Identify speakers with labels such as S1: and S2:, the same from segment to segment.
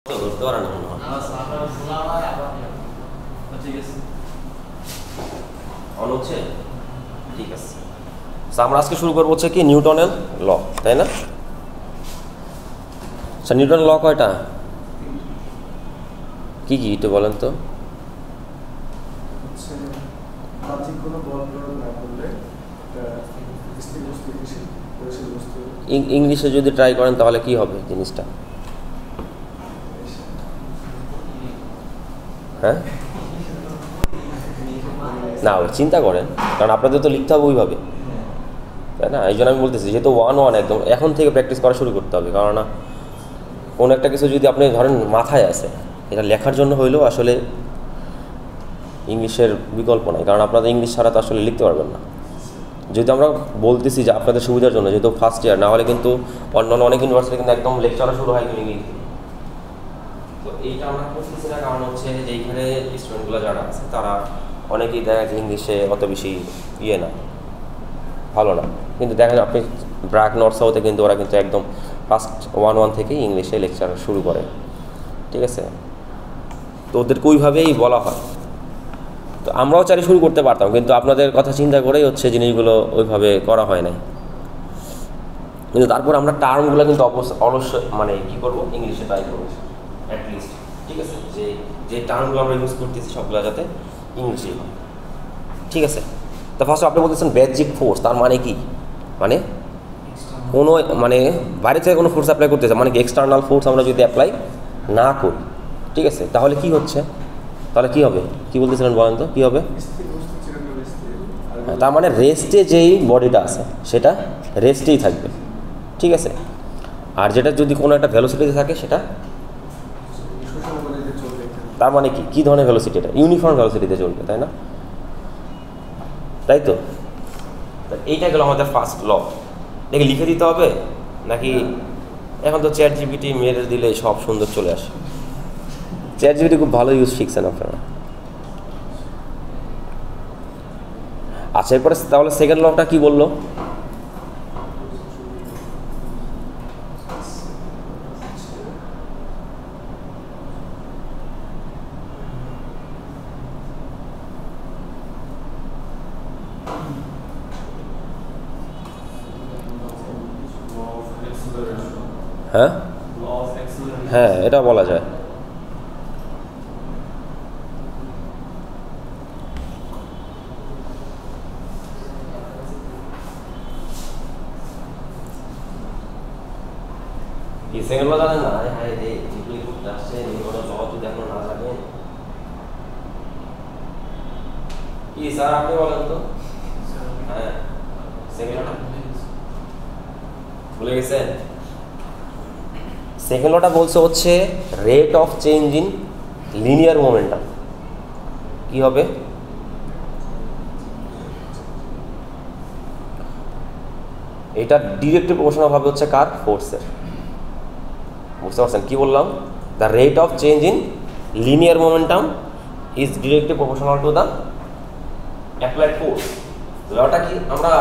S1: ধরতে পারে না মনে হয়। অন হচ্ছে, ঠিক আছে। আমরা আজকে শুরু করবো হচ্ছে কি নিউটনের ল, তাই না? আচ্ছা, নিউটনের ল কয়টা, কি কি একটু বলেন তো। ইংলিশে যদি ট্রাই করেন তাহলে কি হবে জিনিসটা? হ্যাঁ না, চিন্তা করেন, কারণ আপনাদের তো লিখতে হবে ওইভাবে, তাই না? এই জন্য আমি বলতেছি, যেহেতু 1-1 একদম এখন থেকে প্র্যাকটিস করা শুরু করতে হবে। কারণ কোনো একটা কিছু যদি আপনি ধরেন মাথায় আসে, এটা লেখার জন্য হইলেও আসলে ইংলিশের বিকল্প নাই, কারণ আপনাদের ইংলিশ ছাড়া তো আসলে লিখতে পারবেন না। যেহেতু আমরা বলতেছি যে আপনাদের সুবিধার জন্য, যেহেতু ফার্স্ট ইয়ার, না হলে কিন্তু অন্যান্য অনেক ইউনিভার্সিটি কিন্তু একদম লেকচার শুরু হয় কিন্তু ইংলিশ। তো এইটা আমরা করতেছি না, কারণ হচ্ছে যে এইখানে স্টুডেন্টগুলো যারা আছে তারা অনেকেই দেখা যায় ইংলিশে অত বেশি না, ভালো না। কিন্তু দেখেন আপনি ব্র্যাক নর্থ সাউথে কিন্তু ওরা কিন্তু একদম ফার্স্ট 1-1 থেকেই ইংলিশে লেকচার শুরু করে, ঠিক আছে? তো ওদেরকে ওইভাবেই বলা হয়। তো আমরাও চাইলে শুরু করতে পারতাম, কিন্তু আপনাদের কথা চিন্তা করেই হচ্ছে জিনিসগুলো ওইভাবে করা হয় নাই। কিন্তু তারপর আমরা টার্মগুলো কিন্তু অবশ্যই মানে কী করবো, ইংলিশে ট্রাই করবো অ্যাটলিস্ট, ঠিক আছে? যে টার্মগুলো আমরা ইউজ করতেছি সবগুলো যাতে ইংলিশে হয়, ঠিক আছে? তো ফার্স্ট আপনি বলতেছেন বেজিক ফোর্স, তার মানে কি? মানে কোনো মানে বাইরে থেকে কোনো ফোর্স অ্যাপ্লাই করতেছে, মানে কি এক্সটার্নাল ফোর্স আমরা যদি অ্যাপ্লাই না করি, ঠিক আছে, তাহলে কি হচ্ছে, তাহলে কি হবে? কি বলতেছিলেন বলেন তো, কী হবে? তার মানে রেস্টে যেই বডিটা আছে সেটা রেস্টেই থাকবে, ঠিক আছে? আর যেটা যদি কোনো একটা ভেলোসিটিতে থাকে সেটা, তার মানে কি কী ধরনের ভেলোসিটি? এটা ইউনিফর্ম ভেলোসিটিতে চলবে, তাই না? তাই তো, এইটা গেল আমাদের ফার্স্ট ল। দেখে লিখে দিতে হবে নাকি? এখন তো চ্যাট জিপিটি মেরে দিলে সব সুন্দর চলে আসে। চ্যাট জিপিটি খুব ভালো ইউজ শিখছেন আপনারা। আচ্ছা, এরপরে তাহলে সেকেন্ড লটা কি বললো? হ্যাঁ হ্যাঁ, এটা বলা যায়। সেকেন্ড ল জানেন না? হ্যাঁ, যেগুলি করতে আসছে নিউটনের ল যদি এখন না জানেন, কি স্যার আপনি বলেন তো? হ্যাঁ, সেকেন্ড লটা ভুলে গেছেন? সেকেন্ড লটা বলছে হচ্ছে rate of change in linear momentum. কি হবে? এটা ডিরেক্টলি প্রপোর্শনাল হবে হচ্ছে কার? ফোর্সের। বুঝতে পারছেন কি বললাম? The rate of change in linear momentum is directly proportional to the applied force. লটা কি আমরা,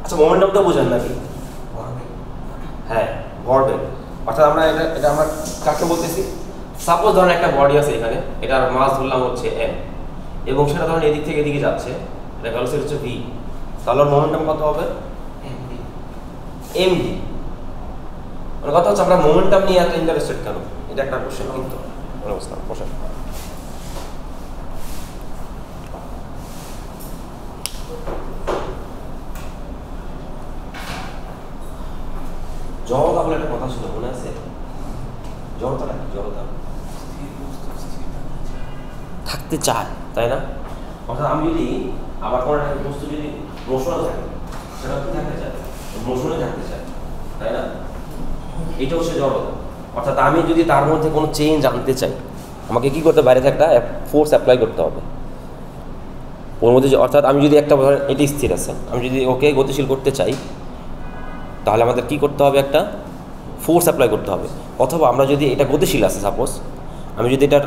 S1: আচ্ছা মোমেন্টামটা বুঝেন নাকি? হ্যাঁ, ভরবেগ। অর্থাৎ আমরা এটা আমরা কাকে বলতেছি? সাপোজ ধরেন একটা বডি আছে এখানে, এটার মাস ধরলাম হচ্ছে m, এবং সেটা ধরেন এদিক থেকে এদিকে যাচ্ছে, এটা ভেলোসিটি হচ্ছে v, তাহলে মোমেন্টাম কত হবে? mv। মানে কথা হচ্ছে আমরা মোমেন্টাম নিয়ে এত ইন্টারেস্টেড কেন? এটা একটা কোশ্চেন কিন্তু অবস্থা কোশ্চেন। জড়তা বলে একটা কথা ছিল, মনে আছে? জড়তাটা কি? জড়তা থাকতে চায়, তাই না? অর্থাৎ আমি যদি আমার কোনো একটা বস্তু যদি মোশনে থাকে, সেটা কি থাকতে চায়? মোশনে থাকতে চায়, তাই না? এটা হচ্ছে জড়তা। অর্থাৎ আমি যদি তার মধ্যে কোনো চেঞ্জ আনতে চাই, আমাকে কি করতে, বাইরে থেকে একটা ফোর্স অ্যাপ্লাই করতে হবে ওর মধ্যে। অর্থাৎ আমি যদি একটা এটি স্থির আছে, আমি যদি ওকে গতিশীল করতে চাই, তাহলে আমাদের কি করতে হবে? একটা ফোর্স অ্যাপ্লাই করতে হবে। অথবা আমরা যদি এটা গতিশীল আছে, সাপোজ আমি যদি এটার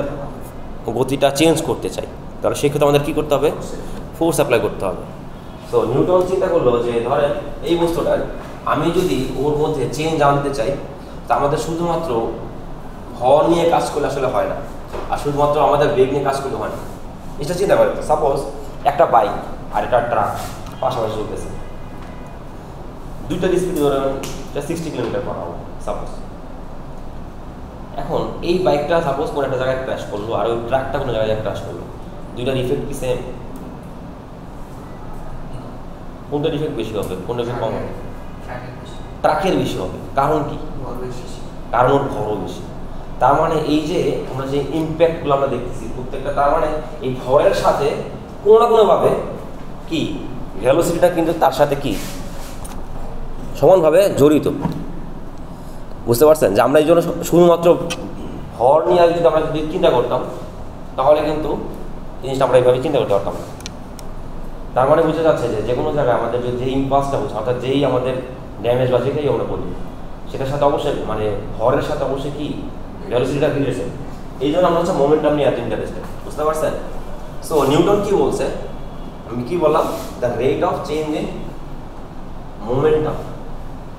S1: গতিটা চেঞ্জ করতে চাই, তাহলে সেক্ষেত্রে আমাদের কী করতে হবে? ফোর্স অ্যাপ্লাই করতে হবে। তো নিউটন চিন্তা করলো যে ধরেন এই বস্তুটার আমি যদি ওর মধ্যে চেঞ্জ আনতে চাই, তা আমাদের শুধুমাত্র ভর নিয়ে কাজ করলে আসলে হয় না, আর শুধুমাত্র আমাদের বেগ নিয়ে কাজ করলে হয় না। এটা চিন্তা করেন, সাপোজ একটা বাইক আর একটা ট্রাক পাশাপাশি চলতেছে, দুইটার স্পিড ধরেন 60 কিলোমিটার পার আওয়ার সাপোজ। এখন এই বাইকটা সাপোজ কোনো একটা জায়গায় ক্র্যাশ করলো আর ওই ট্রাকটা কোনো জায়গায় ক্র্যাশ করলো, দুইটার ইফেক্ট কি সেম? কোনটার ইফেক্ট বেশি হবে, কোনটা ইফেক্ট কম হবে? ট্রাকের বেশি হবে। কারণ কি? কারণ ওর ভরও বেশি। তার মানে এই যে আমরা যে ইম্প্যাক্টগুলো আমরা দেখতেছি প্রত্যেকটা, তার মানে এই ভরের সাথে কোনো না কোনোভাবে কি ভেলোসিটিটা কিন্তু তার সাথে কি সমানভাবে জড়িত। বুঝতে পারছেন যে আমরা এই জন্য শুধুমাত্র ভর নিয়ে যদি আমরা যদি চিন্তা করতাম তাহলে কিন্তু জিনিসটা আমরা এইভাবে চিন্তা করতে পারতাম না। তার মানে বুঝে যাচ্ছে যে কোনো জায়গায় আমাদের যে ইম্পালসটা বুঝছে, অর্থাৎ যেই আমাদের ড্যামেজ বা যেটাই আমরা বলি, সেটার সাথে অবশ্যই মানে ভরের সাথে অবশ্যই কি ভেলোসিটিটা রিলেশন। এই জন্য আমরা হচ্ছে মোমেন্টাম নিয়ে এত ইন্টারেস্টেড। বুঝতে পারছেন? সো নিউটন কি বলছে, আমি কি বললাম, the rate of change in momentum.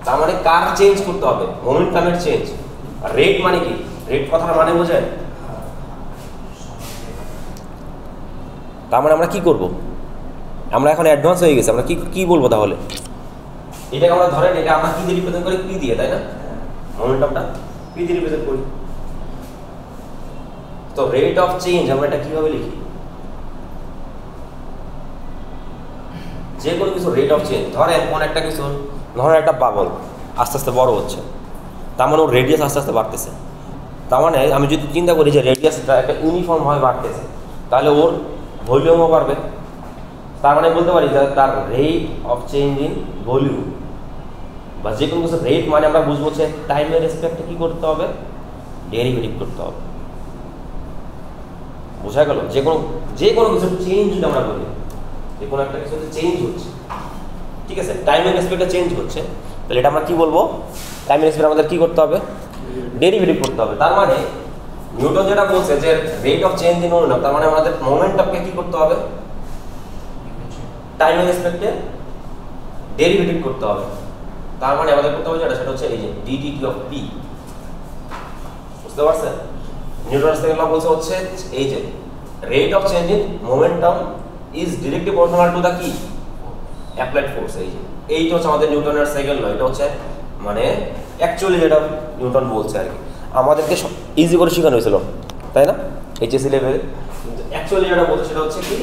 S1: তার মানে কার চেঞ্জ করতে হবে? মোমেন্টামের চেঞ্জ। রেট মানে কি? রেট কথার মানে বোঝেন? তার মানে আমরা কি করব? আমরা এখন অ্যাডভান্স হয়ে গেছি, আমরা কি কি বলবো তাহলে? এটাকে আমরা ধরেন, এটা আমরা কি দিয়ে রিপ্রেজেন্ট করি? পি দিয়ে, তাই না? মোমেন্টামটা পি দিয়ে রিপ্রেজেন্ট করি। তো রেট অফ চেঞ্জ আমরা এটা কিভাবে লিখি? যে কোনো কিছু রেট অফ চেঞ্জ, ধরেন কোন একটা কিছু, ধরেন একটা বাবল আস্তে আস্তে বড় হচ্ছে, তার মানে ওর রেডিয়াস আস্তে আস্তে বাড়তেছে। তার মানে আমি যদি চিন্তা করি যে রেডিয়াসটা একটা ইউনিফর্মভাবে বাড়তেছে, তাহলে ওর ভলিউমও বাড়বে। তার মানে বলতে পারি যে তার rate of change in volume, বা যে কোনো কিছু রেট মানে আমরা বুঝবো যে টাইমের রেসপেক্টে কী করতে হবে? ডেরিভেটিভ করতে হবে। বোঝা গেল? যে কোনো কিছু চেঞ্জ যদি আমরা বলি, যে কোনো একটা কিছু চেঞ্জ হচ্ছে, ঠিক আছে, টাইমের রেসপেক্টে চেঞ্জ হচ্ছে, তাহলে এটা আমরা কি বলবো? টাইমের রেসপেক্টে আমাদের কি করতে হবে? ডেরিভেটিভ করতে হবে। তার মানে নিউটন যেটা বলছে যে rate of change in momentum, তার মানে আমাদের মোমেন্টামকে কি করতে হবে? টাইমের রেসপেক্টে ডেরিভেটিভ করতে হবে। তার মানে আমাদের করতে হবে যেটা, সেটা হচ্ছে এই যে ডিডিটি অফ পি। বুঝতে পারছেন? নিউটনের সেকেন্ড ল বলছে হচ্ছে এই যে rate of change in momentum is directly proportional to the কি অ্যাপ্লাইড ফোর্স। এই যে এইটা হচ্ছে আমাদের নিউটনের সেকেন্ড ল। এটা হচ্ছে মানে অ্যাকচুয়ালি যেটা নিউটন বলছে আর কি, আমাদেরকে ইজি করে শেখানো হয়েছিল, তাই না, এইচএসসি লেভেলে। কিন্তু অ্যাকচুয়ালি যেটা বলছে সেটা হচ্ছে কি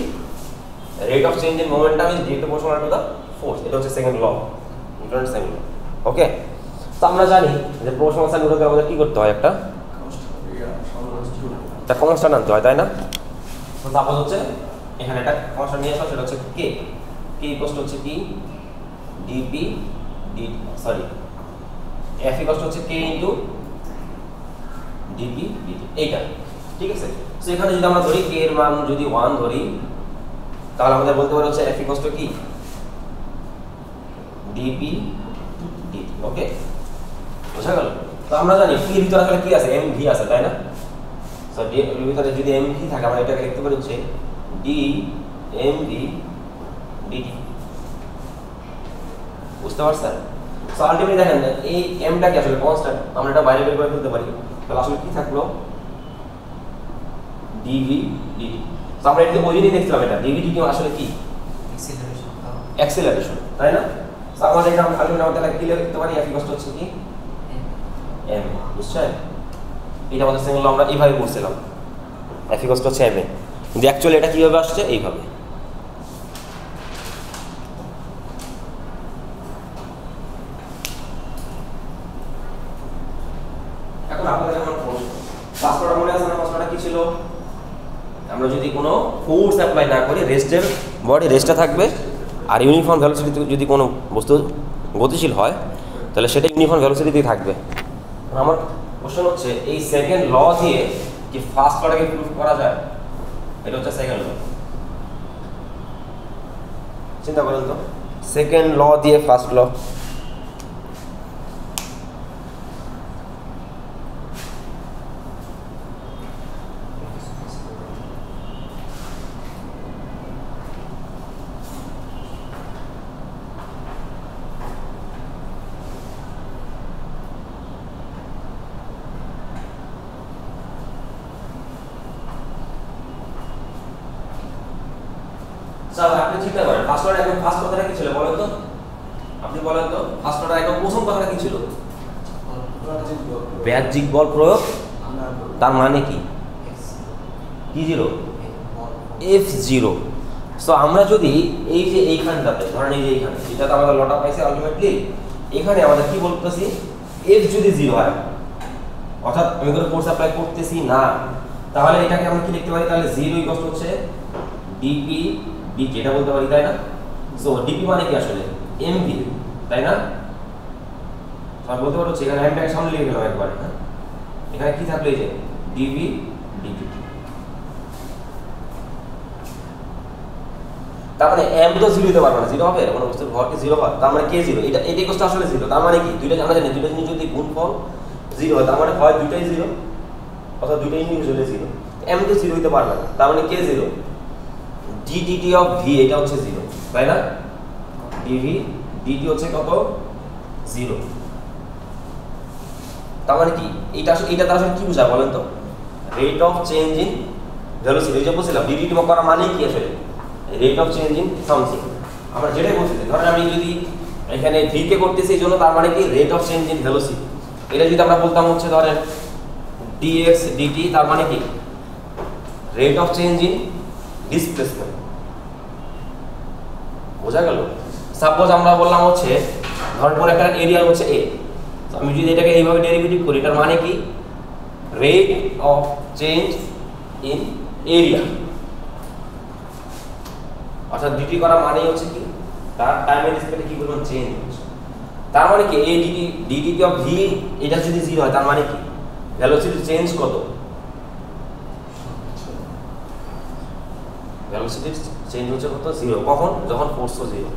S1: rate of change in momentum is directly proportional to the force. এটা হচ্ছে সেকেন্ড ল, নিউটনের সেকেন্ড ল। ওকে, তো আমরা জানি যে প্রপোর্শনাল সাইন নিউটনকে আমাদের কি করতে হয়? একটা কনস্ট্যান্ট আনতে হয়, তাই না? তো সাপোজ হচ্ছে এখানে একটা কনস্ট্যান্ট নিয়ে আসা, সেটা হচ্ছে কে। কে ইকুয়াল হচ্ছে কি ডিপি এফ ইকুয়াল হচ্ছে কে ইনটু ডিপি ডিটি, এইটা ঠিক আছে। তো এখানে যদি আমরা ধরি কে এর মান যদি 1 ধরি, তাহলে আমাদের বলতে পারি হচ্ছে এফ ইকুয়াল টু কি ডিপি ডিটি। ওকে, বোঝা গেল? তো আমরা জানি পি এর ভিতরে আসলে কি আছে? এম ভি আছে, তাই না? সো ডি এর ভিতরে যদি এম ভি থাকে, আমরা এটাকে লিখতে পারি হচ্ছে ডি এম ভি ডিটি। বুঝতে পারছেন? সো আলটিমেটলি দেখেন এই এমটা কি আসলে কনস্ট্যান্ট, আমরা এটা বাইরে বের করে ফেলতে পারি। তাহলে আসলে কি থাকলো? Dv dt. তো আমরা এটা ওই দিনই দেখছিলাম, এটা ডিভি ডিটি আসলে কি অ্যাক্সিলারেশন, তাই না? তো আমাদের এটা আলটিমেটলি আমাদের কি লিখতে পারি? এফ ইকুয়াল হচ্ছে কি এম। বুঝছেন? এটা আমাদের সেকেন্ড ল আমরা এইভাবে বলছিলাম, এফ ইকুয়াল হচ্ছে এম। কিন্তু অ্যাকচুয়ালি এটা কিভাবে আসছে? এইভাবে। এখন আপনাদের আমার প্রশ্নটা মনে আছে না? প্রশ্নটা কি ছিল? আমরা যদি কোনো ফোর্স অ্যাপ্লাই না করি, রেস্টের বডি রেস্টে থাকবে, আর ইউনিফর্ম ভেলোসিটিতে যদি কোনো বস্তু গতিশীল হয়, তাহলে সেটা ইউনিফর্ম ভেলোসিটিতেই থাকবে। আমার কোশ্চেন হচ্ছে এই সেকেন্ড ল দিয়ে কি ফার্স্ট লটাকে প্রুফ করা যায়? এটা হচ্ছে সেকেন্ড ল। চিন্তা করেন তো, সেকেন্ড ল দিয়ে ফার্স্ট ল। স্যার আপনি চিন্তা করেন ফার্স্ট অর্ডার একদম ফার্স্ট কথাটা কি ছিল বলেন তো, আপনি বলেন তো ফার্স্ট অর্ডার একদম প্রথম কথাটা কি ছিল? বাহ্যিক বল প্রয়োগ, তার মানে কি কি জিরো F0। সো আমরা যদি এই যে এইখানটাতে ধরেন এই যে এইখানে যেটাতে আমাদের লটা পাইছে আলটিমেটলি, এখানে আমাদের কি বলতেছি F যদি 0 হয়, অর্থাৎ আমি কোনো ফোর্স অ্যাপ্লাই করতেছি না, তাহলে এটাকে আমরা কি লিখতে পারি? তাহলে 0 ইকুয়াল টু হচ্ছে dp dt, এটা বলতে পারি, তাই না? সো dp মানে কি আসলে mv, তাই না? আর বলতে পারো এখানে m টাকে সামনে লিখে গেলাম একবার, হ্যাঁ এখানে কি থাকলো এই যে dv dt, তার মানে m তো 0 হতে পারবে না, 0 হবে কোনো বস্তুর ভর কি 0 হয়, তার মানে k 0, এটা ইকুয়াল টু আসলে 0, তার মানে কি দুইটা আমরা জানি দুইটা জিনিস যদি গুণফল 0 হয় তার মানে হয় দুইটাই 0 অর্থাৎ দুইটাই ইন্ডিভিজুয়ালি 0, m তো 0 হতে পারবে না, তার মানে k 0, ddt অফ v এটা হচ্ছে 0, তাই না? dv dt হচ্ছে কত 0, তার মানে কি এটা দ্বারা আসলে কি বোঝায় বলেন তো? Rate of change in velocity, এই যে বলছিলাম dt করা মানে কি আসলে rate of change in something, আমরা যেটাই বলতেছি ধরেন আমি যদি এখানে v কে করতেছি এই জন্য তার মানে কি rate of change in velocity, এটা যদি আমরা বলতাম হচ্ছে ধরেন dx dt, তার মানে কি rate of change in displacement, বোঝা গেল? সাপোজ আমরা বললাম হচ্ছে ধরেন কোন একটা এরিয়া হচ্ছে a, আমি যদি এটাকে এইভাবে ডেরিভেটিভ করি এটার মানে কি rate of change in area, অর্থাৎ dt করা মানে হচ্ছে কি তার টাইমের রেসপেক্টে কি পরিমাণ চেঞ্জ হচ্ছে, তার মানে কি এই dt অফ v এটা যদি 0 হয় তার মানে কি ভেলোসিটি চেঞ্জ কত? ভেলোসিটি চেঞ্জ হচ্ছে কত 0, কখন? যখন ফোর্স 0।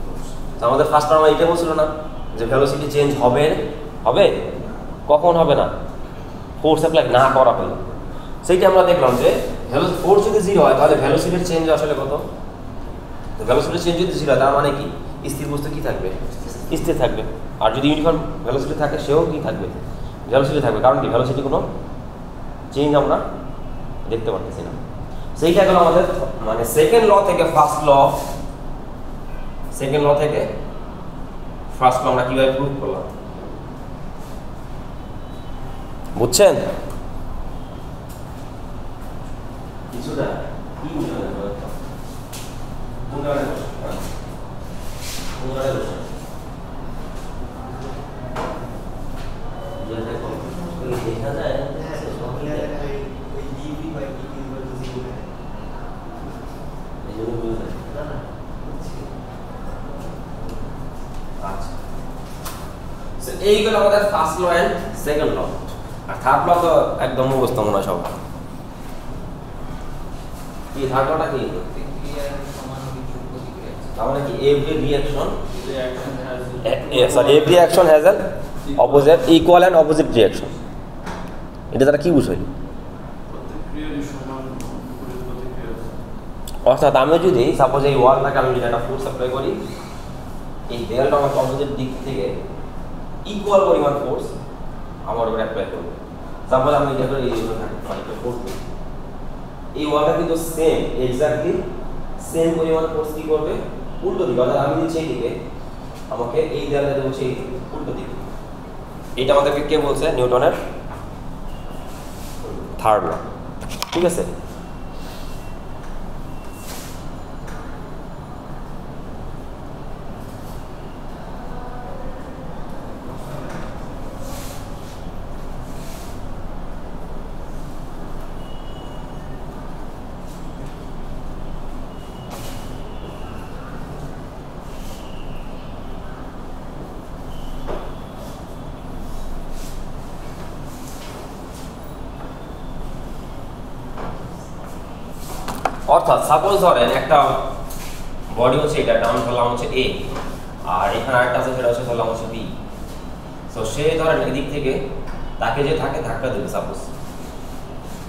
S1: তো আমাদের ফার্স্ট আমরা এটা বলছিল না যে ভেলোসিটি চেঞ্জ হবে কখন হবে না? ফোর্স অ্যাপ্লাই না করা হলো, সেইটা আমরা দেখলাম যে ফোর্স যদি 0 হয় তাহলে ভেলোসিটির চেঞ্জ আসলে কত? তো ভেলোসিটির চেঞ্জ যদি 0 হয় তার মানে কি স্থির বস্তু কি থাকবে? স্থির থাকবে, আর যদি ইউনিফর্ম ভেলোসিটি থাকে সেও কি থাকবে? ভেলোসিটি থাকবে, কারণ কি ভেলোসিটি কোনো চেঞ্জ আমরা দেখতে পারতেছি না। সেইটা গেল আমাদের মানে সেকেন্ড ল থেকে ফার্স্ট ল, আমরা কিভাবে প্রুভ করলাম বুঝছেন? কিছুটা কি বুঝলেন? দেখা যায় এইগুলো আমাদের first law and second law, আর থার্ড ল তো একদম মুখস্থ মনে হয় সব। কি থার্ড লটা কি? তাহলে কি every reaction has an opposite equal and opposite reaction, এটা দ্বারা কি বুঝাই? অর্থাৎ আমি যদি সাপোজ এই ওয়ালটাকে আমি যদি একটা ফোর্স অ্যাপ্লাই করি, এই দেয়ালটা আমার অপোজিট দিক থেকে ইকুয়াল পরিমাণ ফোর্স আমার উপর অ্যাপ্লাই করবে। সাপোজ আমি এটা করে এই একটা ফোর্স দিই, এই ওয়ালটা কিন্তু সেম এক্স্যাক্টলি সেম পরিমাণ ফোর্স কি করবে উল্টো দিকে, অর্থাৎ আমি দিচ্ছি এই দিকে, আমাকে এই দেয়ালটা দেবো সেই উল্টো দিকে। এটা আমাদেরকে কে বলছে? নিউটনের থার্ড ল, ঠিক আছে? অর্থাৎ সাপোজ ধরেন একটা বডি হচ্ছে এটা, আমি ধরলাম হচ্ছে এ, আর এখানে আরেকটা আছে সেটা হচ্ছে ধরলাম হচ্ছে বি। সো সে ধরেন এদিক থেকে তাকে যে থাকে ধাক্কা দেবে, সাপোজ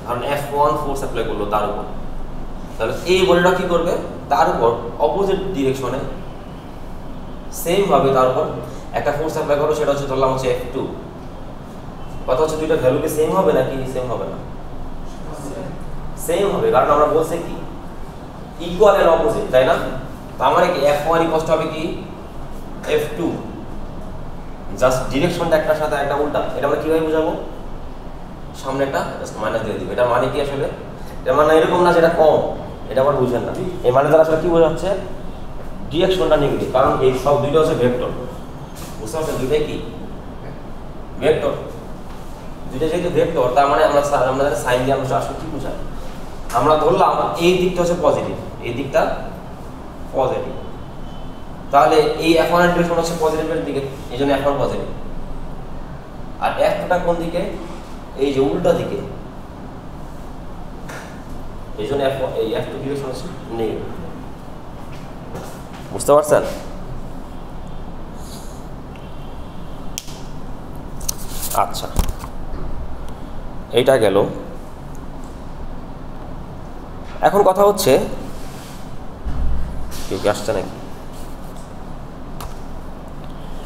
S1: ধরেন F1 ফোর্স অ্যাপ্লাই করলো তার উপর, তাহলে এই বডিটা কি করবে তার উপর অপোজিট ডিরেকশনে সেম ভাবে তার উপর একটা ফোর্স অ্যাপ্লাই করো, সেটা হচ্ছে ধরলাম হচ্ছে F2। কথা হচ্ছে দুইটা ভ্যালু কি সেম হবে নাকি সেম হবে না? সেম হবে, কারণ আমরা বলছি কি ইকুয়াল এন্ড অপোজিট, তাই না? তার মানে কি F1 ইকুয়াল টু হবে কি F2, জাস্ট ডিরেকশনটা একটার সাথে একটা উল্টা। এটা আমরা কিভাবে বোঝাবো? সামনে একটা জাস্ট মাইনাস দিয়ে দিব। এটা মানে কি আসলে? এটা মানে এরকম না যেটা কম, এটা আবার বুঝেন না। এই মানে দ্বারা আসলে কি বোঝাচ্ছে? ডিরেকশনটা নেগেটিভ, কারণ এই সব দুইটা হচ্ছে ভেক্টর। বুঝতে পারছেন? দুইটাই কি ভেক্টর। দুইটা যেহেতু ভেক্টর, তার মানে আমরা সাইন দিয়ে আমরা আসলে কি বোঝাই? আমরা ধরলাম এই দিকটা হচ্ছে পজিটিভ, এই দিকটা পজিটিভ, তাহলে এই F1 এর ডিরেকশন হচ্ছে পজিটিভের দিকে, এই জন্য F1 পজিটিভ। আর F2টা কোন দিকে? এই যে উল্টা দিকে, এই জন্য এই F2 ডিরেকশন হচ্ছে নেগেটিভ। বুঝতে পারছেন? আচ্ছা, এইটা গেল। এখন কথা হচ্ছে, কেউ কি আসছে নাকি?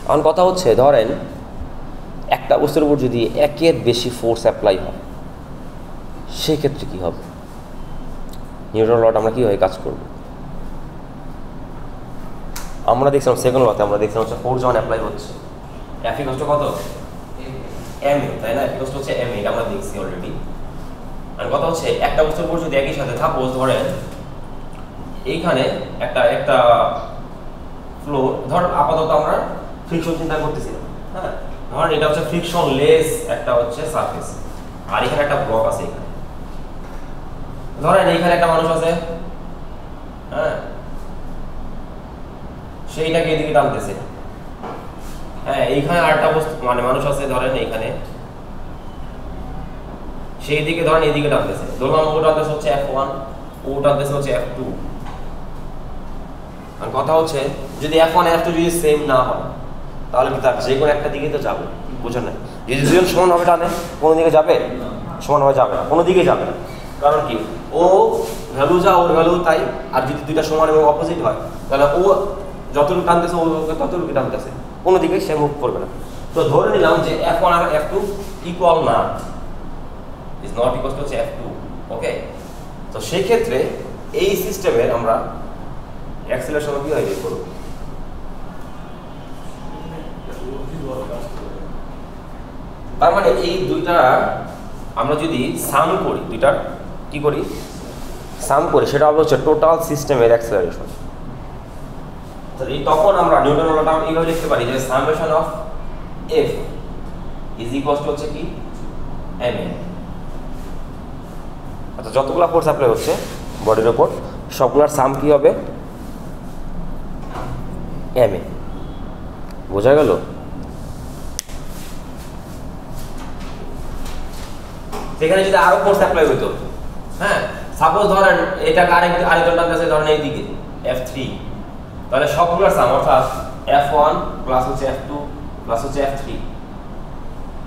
S1: এখন কথা হচ্ছে, ধরেন একটা বস্তুর উপর যদি একের বেশি ফোর্স অ্যাপ্লাই হয়, সেক্ষেত্রে কি হবে? নিউটন লটা আমরা কীভাবে কাজ করব? আমরা দেখছিলাম সেকেন্ড লতে, আমরা দেখছিলাম হচ্ছে ফোর্স যখন অ্যাপ্লাই হচ্ছে F ইকুয়াল টু কত? ma, তাই না? F ইকুয়াল টু হচ্ছে ma, এটা আমরা দেখছি অলরেডি। আর কথা হচ্ছে একটা বস্তুর উপর যদি একই সাথে সাপোজ ধরেন এইখানে একটা ফ্লো, ধর আপাতত আমরা ফ্রিকশন চিন্তা করতেছি না, হ্যাঁ, ধরেন এটা হচ্ছে ফ্রিকশন লেস একটা হচ্ছে সারফেস, আর এখানে একটা ব্লক আছে। এখানে ধরেন এইখানে একটা মানুষ আছে, হ্যাঁ, সেইটাকে এদিকে টানতেছে, হ্যাঁ, এইখানে আরেকটা বস্তু মানে মানুষ আছে, ধরেন এইখানে, সেই দিকে ধরেন এইদিকে টানতেছে, ধরলাম ও টানতেছে হচ্ছে F1, ও টানতেছে হচ্ছে F2। আর কথা হচ্ছে যদি F1 F2 যদি সেম না হয়, তাহলে কি তার যে কোনো একটা দিকে তো যাবে, বুঝেন না? যদি দুজন সমানভাবে টানে, কোনো দিকে যাবে? সমানভাবে যাবে না, কোনো দিকে যাবে না। কারণ কি? ও ভ্যালু যা, ওর ভ্যালু তাই। আর যদি দুইটা সমান এবং অপোজিট হয়, তাহলে ও যতটুকু টানতেছে ও ততটুকু টানতেছে, কোনো দিকে সে মুভ করবে না। তো ধরে নিলাম যে F1 আর F2 ইকুয়াল না, is not equal to F2, ওকে? তো সেই ক্ষেত্রে এই সিস্টেমের আমরা অ্যাক্সিলারেশন কি হয় বের করব? তার মানে এই দুইটা আমরা যদি সাম করি, দুইটার কি করি? সাম করি, সেটা হবে হচ্ছে টোটাল সিস্টেমের অ্যাক্সিলারেশন। তখন আমরা নিউটন লটা এইভাবে লিখতে পারি যে summation of F is equal to হচ্ছে কি ma। আচ্ছা, যতগুলো ফোর্স অ্যাপ্লাই হচ্ছে বডির উপর, সবগুলোর সাম কি হবে? ma। বোঝা গেল? সেখানে যদি আরো ফোর্স অ্যাপ্লাই হতো, হ্যাঁ, সাপোজ ধরেন এটা আরেকজন টানতেছে ধরেন এইদিকে F3, তাহলে সবগুলোর সাম অর্থাৎ F1 প্লাস হচ্ছে F2 প্লাস হচ্ছে F3।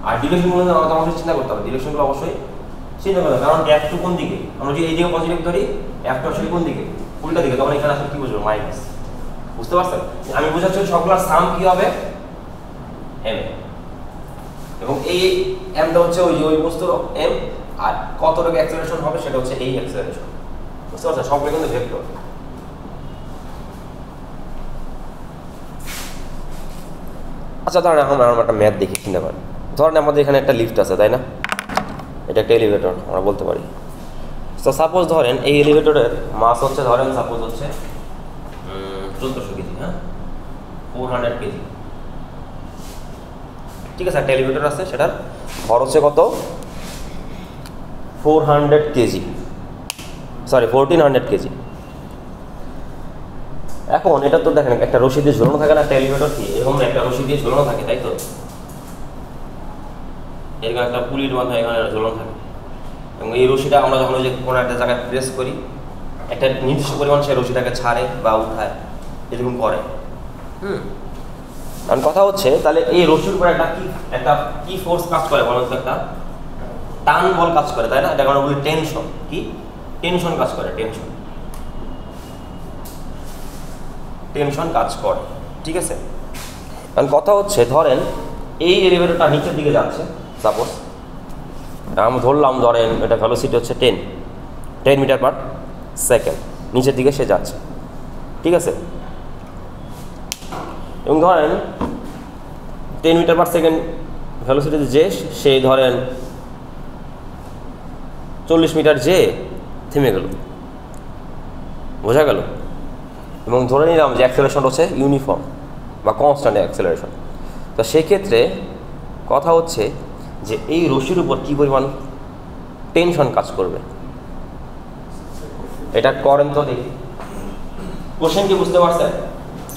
S1: আর ডিরেকশনগুলো আমাদের চিন্তা করতে হবে, ডিরেকশনগুলো অবশ্যই চিন্তা করতে হবে। কারণ F2 কোন দিকে? আমরা যদি এইদিকে পজিটিভ ধরি, F2 আসলে কোন দিকে? উল্টা দিকে, তখন এখানে আসলে কি বুঝবো? মাইনাস। বুঝতে পারছেন? আমি বোঝাচ্ছি সবগুলোর সাম কি হবে? m। এবং এই mটা হচ্ছে ওই বস্তুর m, আর কতটুকু অ্যাক্সিলারেশন হবে সেটা হচ্ছে এই অ্যাক্সিলারেশন। বুঝতে পারছেন? সবগুলো কিন্তু ভেক্টর। আচ্ছা, ধরেন এখন আমরা একটা ম্যাথ দেখি, চিন্তা করেন। ধরেন আমাদের এখানে একটা লিফট আছে, তাই না? এটা একটা এলিভেটর আমরা বলতে পারি। তো সাপোজ ধরেন এই এলিভেটরের মাস হচ্ছে, ধরেন সাপোজ হচ্ছে 1400 কেজি, হ্যাঁ, 400 কেজি। ঠিক আছে, একটা এলিভেটর আছে, সেটার ভর হচ্ছে কত? 400 কেজি, সরি 1400 কেজি। এখন এটা তো দেখেন একটা রশি দিয়ে ঝুলানো থাকে না, একটা এলিভেটর কি এরকম একটা রশি দিয়ে ঝুলানো থাকে, তাই তো? এরকম একটা পুলির মাথায় এখানে ঝুলানো থাকে, এবং এই রশিটা আমরা যখন ওই যে কোনো একটা জায়গায় প্রেস করি, একটা নির্দিষ্ট পরিমাণ সেই রশিটাকে ছাড়ে বা উঠায়, এরকম করে। কারণ কথা হচ্ছে তাহলে এই রশির উপর একটা কি ফোর্স কাজ করে বলেন তো? একটা টান বল কাজ করে, তাই না? এটা আমরা বলি টেনশন। কি টেনশন কাজ করে? টেনশন কাজ করে, ঠিক আছে? কারণ কথা হচ্ছে ধরেন এই এলিভেটরটা নিচের দিকে যাচ্ছে, সাপোজ আমি ধরলাম, ধরেন এটা ভেলোসিটি হচ্ছে 10 মিটার পার সেকেন্ড, নিচের দিকে সে যাচ্ছে, ঠিক আছে? এবং ধরেন 10 মিটার পার সেকেন্ড ভ্যালোসিটিতে যে সেই ধরেন 40 মিটার যে থেমে গেল, বোঝা গেল। এবং ধরে নিলাম যে অ্যাক্সেলারেশন হচ্ছে ইউনিফর্ম বা কনস্ট্যান্ট অ্যাক্সেলারেশন। তো সেক্ষেত্রে কথা হচ্ছে যে এই রশির উপর কী পরিমাণ টেনশন কাজ করবে, এটা করেন তো দেখি। কোশ্চেন কি বুঝতে পারছেন?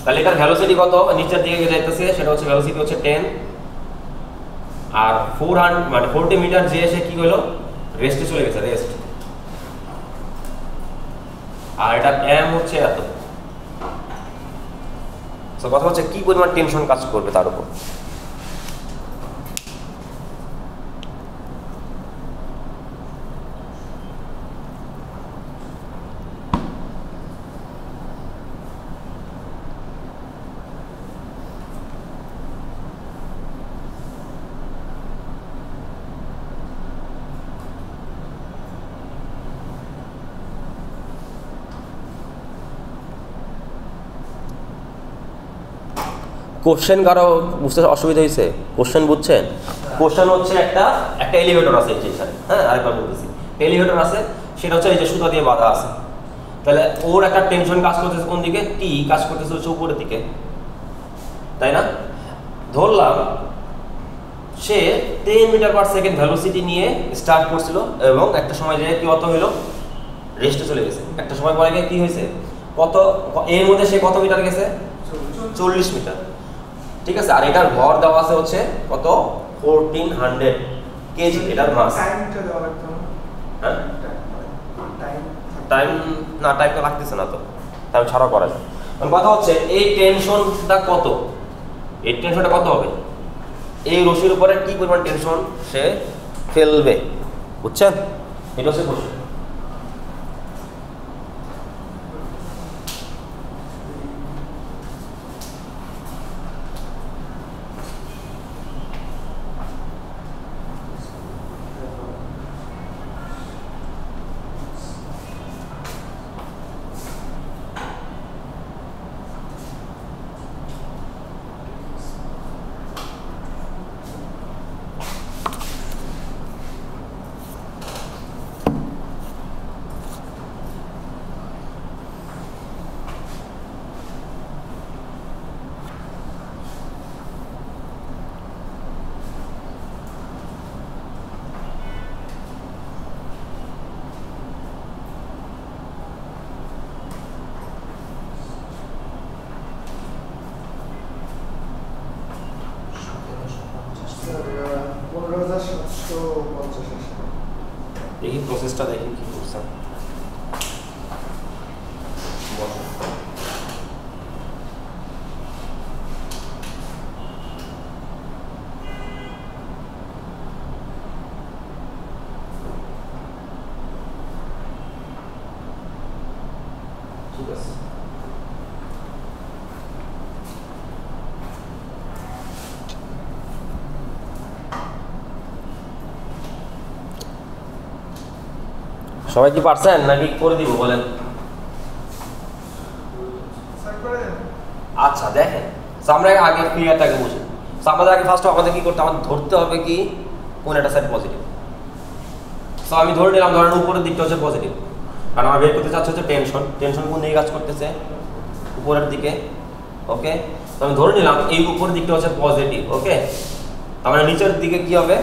S1: তাহলে এটার ভ্যালোসিটি কত নিচের দিকে যাইতেছে, সেটা হচ্ছে ভ্যালোসিটি হচ্ছে 10, আর 400 মানে 40 মিটার যে এসে কি হলো, রেস্টে চলে গেছে, রেস্ট। আর এটা এম হচ্ছে এত। তো কথা হচ্ছে কি পরিমাণ টেনশন কাজ করবে তার উপর। কোশ্চেন কারো বুঝতে অসুবিধা হয়েছে? কোশ্চেন বুঝছেন? কোশ্চেন হচ্ছে একটা এলিভেটর আছে এখানে, হ্যাঁ আরেকবার বলতেছি, এলিভেটর আছে, সেটা হচ্ছে এই যে সুতা দিয়ে বাঁধা আছে। তাহলে ওর একটা টেনশন কাজ করতেছে কোন দিকে, টি কাজ করতেছে হচ্ছে উপরের দিকে, তাই না? ধরলাম সে 10 মিটার পার সেকেন্ড ভ্যালোসিটি নিয়ে স্টার্ট করছিল এবং একটা সময় যে কি অত হলো, রেস্টে চলে গেছে। একটা সময় পরে গিয়ে কি হয়েছে, কত এর মধ্যে সে কত মিটার গেছে, 40 মিটার, ঠিক আছে। আর এটার ভর দেওয়া আছে হচ্ছে কত, 1400 কেজি এটার মাস। হ্যাঁ টাইম না, টাইমটা লাগতেছে না, তো টাইম ছাড়া করা যায়। কথা হচ্ছে এই টেনশনটা কত, এই টেনশনটা কত হবে, এই রশির উপরে কি পরিমাণ টেনশন সে ফেলবে, বুঝছেন? এটা হচ্ছে কোশ্চেন। দেখি প্রসেসটা দেখি কি করছেন। ঠিক আছে, সবাই কি পারছেন নাকি করে দিব বলেন? আচ্ছা দেখেন, আমরা আগে ক্রিয়াটাকে বুঝি। আমাদের আগে ফার্স্ট আমাদের কি করতে, আমাদের ধরতে হবে কি কোন একটা সাইড পজিটিভ। সো আমি ধরে নিলাম, ধরেন উপরের দিকটা হচ্ছে পজিটিভ, কারণ আমরা বের করতে চাচ্ছি হচ্ছে টেনশন। টেনশন কোন দিকে কাজ করতেছে, উপরের দিকে, ওকে। তো আমি ধরে নিলাম এই উপরের দিকটা হচ্ছে পজিটিভ, ওকে। তার মানে নিচের দিকে কি হবে,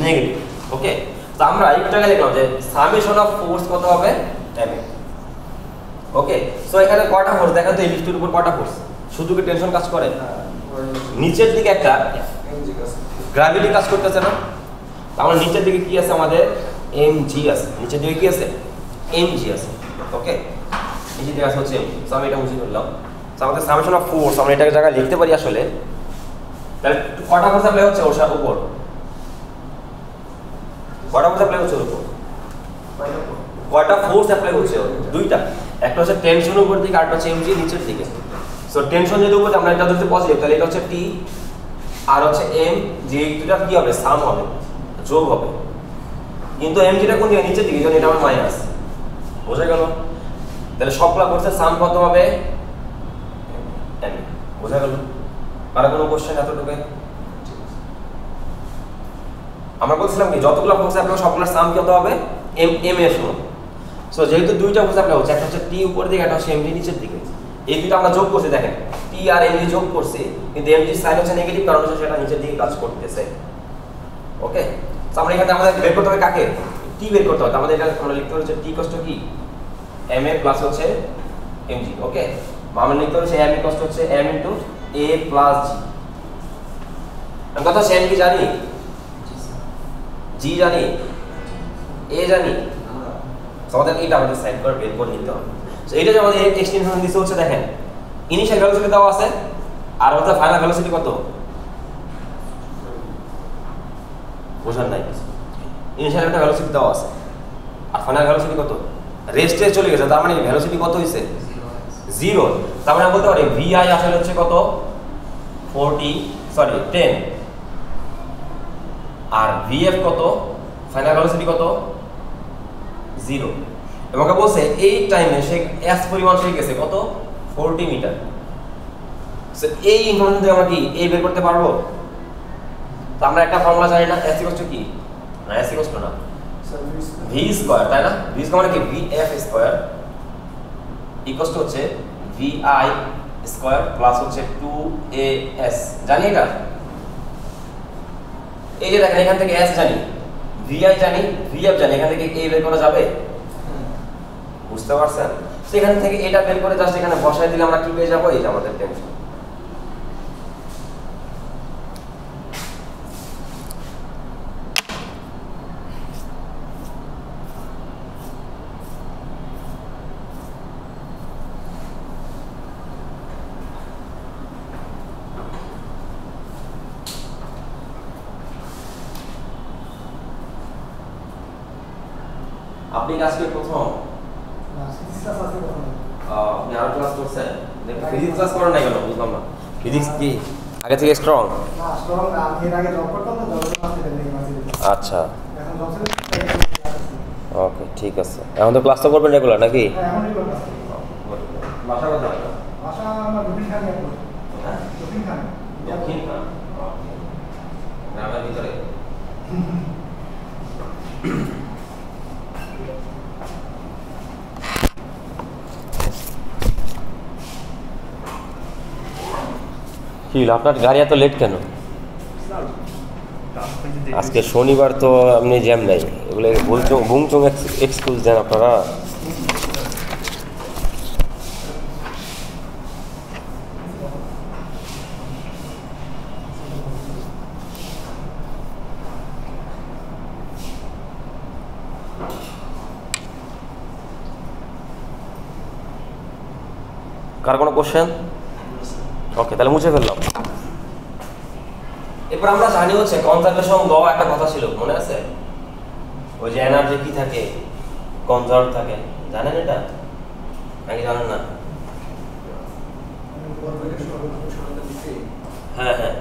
S1: নেগেটিভ, ওকে। তো আমরা এইটাকে লিখলাম যে সামেশন অফ ফোর্স কত হবে, এম, ওকে। সো এখানে কয়টা ফোর্স দেখেন তো, এই লিফটের উপর কয়টা ফোর্স, শুধু কি টেনশন কাজ করে? নিচের দিকে একটা গ্র্যাভিটি কাজ করতেছে না? তাহলে নিচের দিকে কি আছে আমাদের, এমজি আছে। নিচের দিকে কি আছে, এমজি আছে, ওকে। নিচের দিকে আছে হচ্ছে এমজি। সো আমি এটা বুঝে ফেললাম। সো আমাদের সামেশন অফ ফোর্স আমরা এটাকে জায়গায় লিখতে পারি আসলে। তাহলে কয়টা ফোর্স অ্যাপ্লাই হচ্ছে ওর উপর, কয়টা ফোর্স অ্যাপ্লাই হচ্ছে ওর উপর, কয়টা ফোর্স অ্যাপ্লাই হচ্ছে? দুইটা, একটা হচ্ছে টেনশনের উপর দিকে, আরেকটা হচ্ছে এমজি নিচের দিকে। সো টেনশন যদি উপর, আমরা এটা ধরতে পজিটিভ, তাহলে এটা হচ্ছে টি আর হচ্ছে এম, যে দুটা কি হবে, সাম হবে, যোগ হবে। কিন্তু এমজিটা কোন দিকে, নিচের দিকে, এটা আমার মাইনাস, বোঝা গেল? তাহলে সবগুলা ফোর্সের সাম কত হবে, এম। বোঝা গেল? আর কোনো কোশ্চেন এতটুকু? আমরা বলছিলাম কি যতগুলো ফোর্স অ্যাপ্লাই সবগুলোর সাম কত হবে? এম এর সমান। সো যেহেতু দুইটা ফোর্স অ্যাপ্লাই হচ্ছে, একটা হচ্ছে টি উপরের দিকে, একটা হচ্ছে এমজি নিচের দিকে, এই দুটো আমরা যোগ করছি, দেখেন টি আর এমজি যোগ করছি, কিন্তু এমজি সাইন হচ্ছে নেগেটিভ, কারণ হচ্ছে সেটা নিচের দিকে কাজ করতেছে। ওকে, তো আমরা এখানে আমাদের বের করতে হবে কাকে? টি বের করতে হবে। আমাদের এটা আমরা লিখতে হচ্ছে টি কষ্ট কি এম এ প্লাস হচ্ছে এমজি। ওকে, আমরা লিখতে হচ্ছে এম এ কষ্ট হচ্ছে এম ইনটু এ প্লাস জি। আমি কথা হচ্ছে এম কি জানি, জি জানি, এ জানি, আমাদের এইটা আমাদের সাইড করে বের করে নিতে হবে। সো এইটা যে আমাদের এক্সটেনশন দিতে হচ্ছে, দেখেন ইনিশিয়াল ভেলোসিটি দেওয়া আছে আর ওটা ফাইনাল ভেলোসিটি কত বোঝার নাই। ইনিশিয়াল একটা ভেলোসিটি দেওয়া আছে আর ফাইনাল ভেলোসিটি কত, রেস্টে চলে গেছে, তার মানে ভেলোসিটি কত হইছে? 0। তার মানে বলতে পারি ভিআই আসলে হচ্ছে কত 10 আর ভিএফ কত, ফাইনাল ভেলোসিটি কত 0। এবং বলছে এই টাইমে সে এস পরিমাণ সে গেছে কত 40 মিটার। সো এই ইনফরমেশন দিয়ে আমরা কি এই বের করতে পারবো? তো আমরা একটা ফর্মুলা জানি না, এস ইকুয়াল টু কি, না এস ইকুয়াল টু না ভি স্কয়ার, তাই না? ভি স্কয়ার মানে কি ভিএফ স্কয়ার ইকুয়াল টু হচ্ছে ভিআই স্কয়ার প্লাস হচ্ছে 2as। জানি এটা? এই যে দেখেন এখান থেকে এস জানি, ভিআই জানি, ভিএফ জানি, এখান থেকে এ বের করা যাবে? বুঝতে পারছেন? সেখান থেকে এটা বের করে জাস্ট এখানে বসায় দিলে আমরা কি পেয়ে যাবো? এই যে আমাদের টেনশন। আপনি আজকে প্রথম আপনি আরো ক্লাস করছেন, ফিজিক্স ক্লাস করেন না কেন বুঝলাম না। ফিজিক্স কি আগে থেকে স্ট্রং? আচ্ছা ওকে ঠিক আছে। এখন তো ক্লাস তো করবেন রেগুলার নাকি? ভাষা কথা গ্রামের ভিতরে কি আপনার গাড়ি এত লেট কেন? আজকে শনিবার তো আপনি জ্যাম নাই, এগুলো বুংচং এক্সকিউজ দেন আপনারা। কার কোনো কোশ্চেন? ওকে, তাহলে মুছে ফেললাম। এরপর আমরা জানি হচ্ছে কনজারভেশন ল একটা কথা ছিল, মনে আছে? ওই যে এনার্জি কি থাকে, কনজার্ভ থাকে, জানেন এটা নাকি জানেন না? হ্যাঁ হ্যাঁ,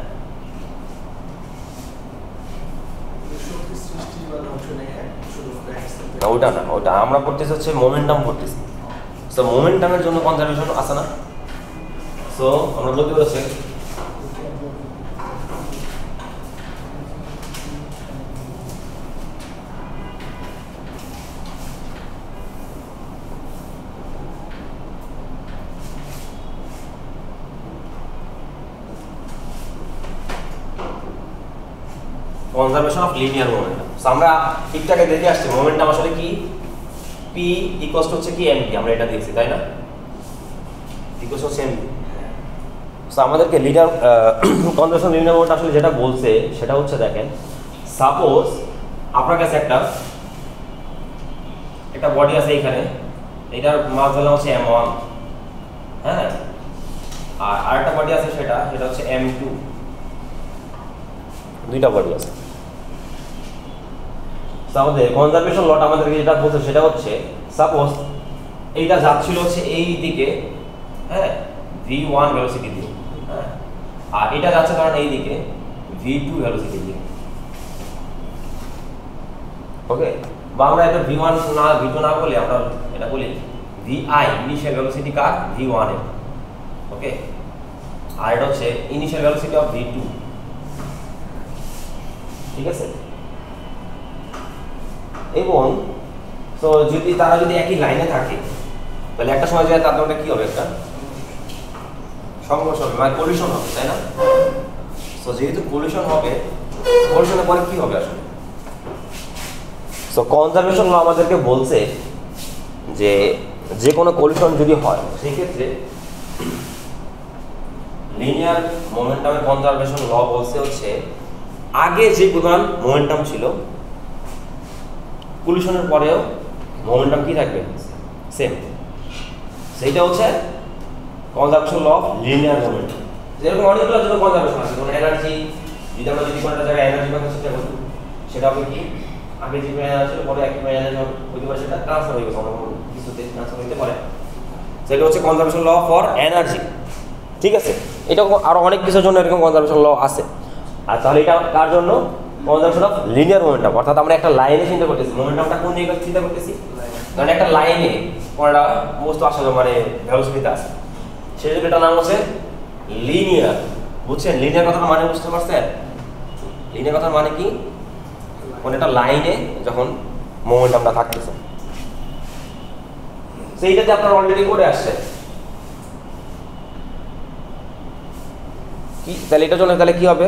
S1: ওটা না, ওটা আমরা পড়তেছি হচ্ছে মোমেন্টাম পড়তেছি। তো মোমেন্টামের জন্য কনজারভেশন আছে না? সো আমরা বলতে পারছি conservation of linear momentum. So আমরা ঠিকঠাক দেখে আসছি মোমেন্টাম আসলে কি, পি ইকুয়ালস টু হচ্ছে কি এমভি, আমরা এটা দেখছি তাই না? ইকুয়ালস হচ্ছে এমভি। সো আমাদেরকে লিনিয়ার কনজারভেশন লিনিয়ার মোমেন্টাম আসলে যেটা বলছে সেটা হচ্ছে, দেখেন সাপোজ আপনার কাছে একটা বডি আছে এইখানে, এটার মাস ধরলাম হচ্ছে m1, হ্যাঁ, আর আরেকটা বডি আছে সেটা হচ্ছে m2, দুইটা বডি আছে। আমাদের কনজারভেশন লটা আমাদেরকে যেটা বলছে সেটা হচ্ছে, সাপোজ এইটা যাচ্ছিল হচ্ছে এই দিকে, হ্যাঁ, v1 ভেলোসিটি দিয়ে, হ্যাঁ, আর এটা যাচ্ছে কারণ এই দিকে v2 ভেলোসিটি দিয়ে। ওকে, বা আমরা এটা v1 না v2 না বলে আমরা এটা বলি vi, ইনিশিয়াল ভেলোসিটি কার, v1 এর। ওকে, আর এটা হচ্ছে ইনিশিয়াল ভেলোসিটি অফ v2, ঠিক আছে। এবং তো যদি তারা যদি একই লাইনে থাকে তাহলে একটা সময় যায় তার মধ্যে কি হবে, একটা সংঘর্ষ হবে, মানে কলিশন হবে, তাই না? তো যেহেতু কলিশন হবে, কলিশনের পরে কি হবে আসলে? তো কনজারভেশন ল আমাদেরকে বলছে যে যে কোনো কলিশন যদি হয় সেই ক্ষেত্রে লিনিয়ার মোমেন্টামের কনজারভেশন ল বলছে হচ্ছে আগে যে পরিমাণ মোমেন্টাম ছিল কলিশনের পরেও মোমেন্টাম কি থাকবে, সেম। সেইটা হচ্ছে conservation law of linear momentum. যেরকম অনেকগুলো জন্য কনজারভেশন আছে, যেমন এনার্জি, যদি আমরা যদি কোনো একটা জায়গায় এনার্জি পাওয়ার চেষ্টা করি সেটা হবে কি, আগে যে এনার্জি ছিল পরে একই এনার্জি হতে পারে, সেটা ট্রান্সফার হয়ে গেছে, অন্য কিছুতে ট্রান্সফার হতে পারে, সেটা হচ্ছে কনজারভেশন ল ফর এনার্জি, ঠিক আছে। এটা আরো অনেক কিছুর জন্য এরকম কনজারভেশন ল আছে। আর তাহলে এটা কার জন্য? কনজারভেশন অফ লিনিয়ার মোমেন্টাম, অর্থাৎ আমরা একটা লাইনে চিন্তা করতেছি, মোমেন্টামটা কোন দিকে চিন্তা করতেছি, কারণ একটা লাইনে কোনটা বস্তু আসলে মানে ভেলোসিটিতে আছে, সেই জন্য এটার নাম হচ্ছে লিনিয়ার। বুঝছেন লিনিয়ার কথাটা মানে? বুঝতে পারছেন লিনিয়ার কথার মানে কি? কোন একটা লাইনে যখন মোমেন্টামটা থাকতেছে, সেইটাতে আপনারা অলরেডি করে আসছে কি, তাহলে এটার জন্য তাহলে কি হবে?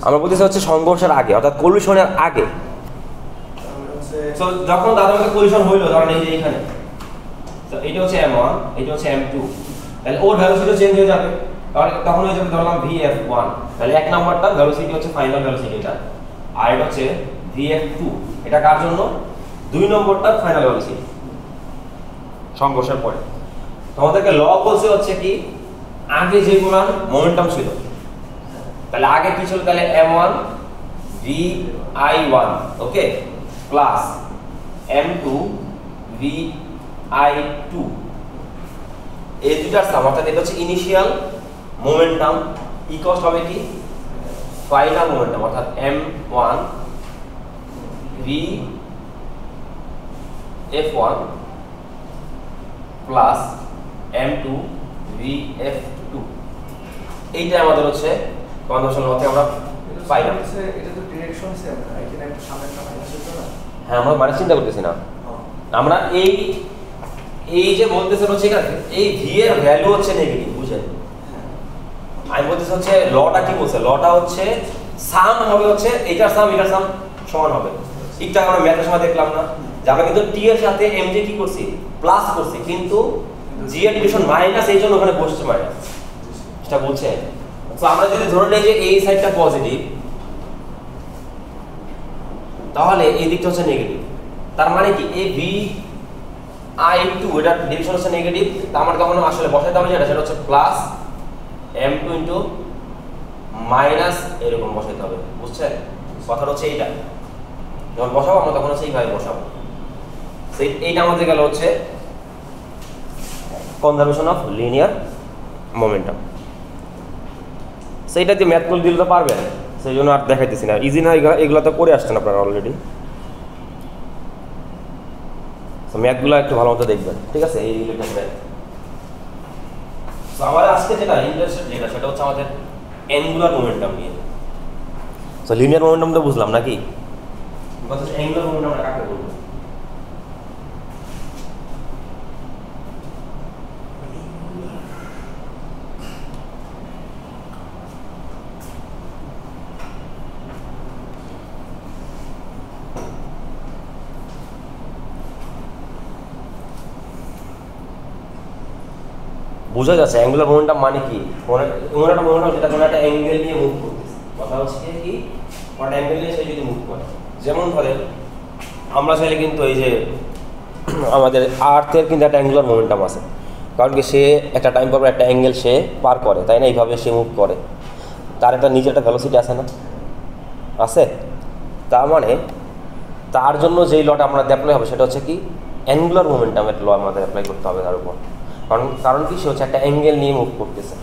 S1: আমরা বলতেছি হচ্ছে সংঘর্ষের আগে, অর্থাৎ কলিশনের আগে। যখন তাদের মধ্যে কলিশন হইলো, ধরেন এই যে এখানে, তো এটা হচ্ছে m1, এটা হচ্ছে m2, তাহলে ওর ভেলোসিটি চেঞ্জ হয়ে যাবে, তখন হয়ে যাবে ধরলাম vf1, তাহলে এক নাম্বারটা ভেলোসিটি হচ্ছে ফাইনাল ভেলোসিটি এটা, আর এটা হচ্ছে vf2, এটা কার জন্য? দুই নম্বরটা ফাইনাল ভেলোসিটি সংঘর্ষের পরে। তোমাদেরকে ল বলছে হচ্ছে কি, আগে যে পরিমাণ মোমেন্টাম ছিল, তাহলে আগে কি ছিল, তাহলে m1 vi1, ওকে, প্লাস m2 vi2, এই দুটার সাম, অর্থাৎ এটা হচ্ছে ইনিশিয়াল মোমেন্টাম ইকুয়াল হবে কি ফাইনাল মোমেন্টাম, অর্থাৎ m1 vf1 plus m2 vf2, এইটা আমাদের হচ্ছে কনজারভেশন ল থেকে আমরা পাইলাম।
S2: এটা তো ডিরেকশন সেম, এখানে একটা সামনেটা মাইনাস হতো না?
S1: হ্যাঁ, আমরা মানে চিন্তা করতেছি না, আমরা এই যে বলতেছেন হচ্ছে এখানে এই v এর ভ্যালু হচ্ছে নেগেটিভ, বুঝছেন? আমি বলতেছি হচ্ছে লটা কি বলছে, লটা হচ্ছে সাম হবে, হচ্ছে এটার সাম এটার সাম সমান হবে। একটু আমরা ম্যাথের সময় দেখলাম না যে আমরা কিন্তু t এর সাথে m j কি করছি, প্লাস করছি, কিন্তু g এর ডিভিশন মাইনাস, এই জন্য ওখানে বসছে মাইনাস, এটা বলছে। তো আমরা যদি ধরে নেই যে এই সাইডটা পজিটিভ, তাহলে এই দিকটা হচ্ছে নেগেটিভ, তার মানে কি এই vi2 এটা ডিভিশন হচ্ছে নেগেটিভ, তার মানে তখন আসলে বসাইতে হবে যেটা, সেটা হচ্ছে প্লাস m2 ইনটু মাইনাস এরকম বসাইতে হবে, বুঝছেন? কথাটা হচ্ছে এইটা, যখন বসাবো আমরা তখন হচ্ছে এইভাবে বসাবো। সেই এইটা আমাদের গেল হচ্ছে কনজারভেশন অফ লিনিয়ার মোমেন্টাম। সেইটা দিয়ে ম্যাথগুলো দিলে তো পারবেন, সেই জন্য আর দেখাইতেছি না, ইজি না, এগুলো তো করে আসছেন আপনারা অলরেডি। তো ম্যাথগুলো একটু ভালো মতো দেখবেন, ঠিক আছে? এই রিলেটেড ম্যাথ। তো আমাদের আজকে যেটা ইন্টারেস্টেড যেটা, সেটা হচ্ছে আমাদের অ্যাঙ্গুলার মোমেন্টাম নিয়ে। তো লিনিয়ার মোমেন্টাম তো বুঝলাম নাকি, কথা হচ্ছে অ্যাঙ্গুলার মোমেন্টাম আমরা কাকে বলবো? বোঝা যাচ্ছে অ্যাঙ্গুলার মোমেন্টাম মানে কি? অ্যাঙ্গুলার মোমেন্টাম যেটা কোনো একটা অ্যাঙ্গেল নিয়ে মুভ করতেছে, কথা হচ্ছে কি কোনো অ্যাঙ্গেল নিয়ে সে যদি মুভ করে, যেমন ধরে আমরা চাইলে কিন্তু এই যে আমাদের আর্থের কিন্তু একটা অ্যাঙ্গুলার মোমেন্টাম আছে, কারণ কি সে একটা টাইম পর একটা অ্যাঙ্গেল সে পার করে, তাই না? এইভাবে সে মুভ করে, তার একটা নিজের একটা ভেলোসিটি আছে না, আছে? তার মানে তার জন্য যেই লটা আমরা অ্যাপ্লাই হবে সেটা হচ্ছে কি অ্যাঙ্গুলার মোমেন্টামের ল আমাদের অ্যাপ্লাই করতে হবে তার উপর, কারণ কি সে হচ্ছে একটা অ্যাঙ্গেল নিয়ে মুভ করতেছে,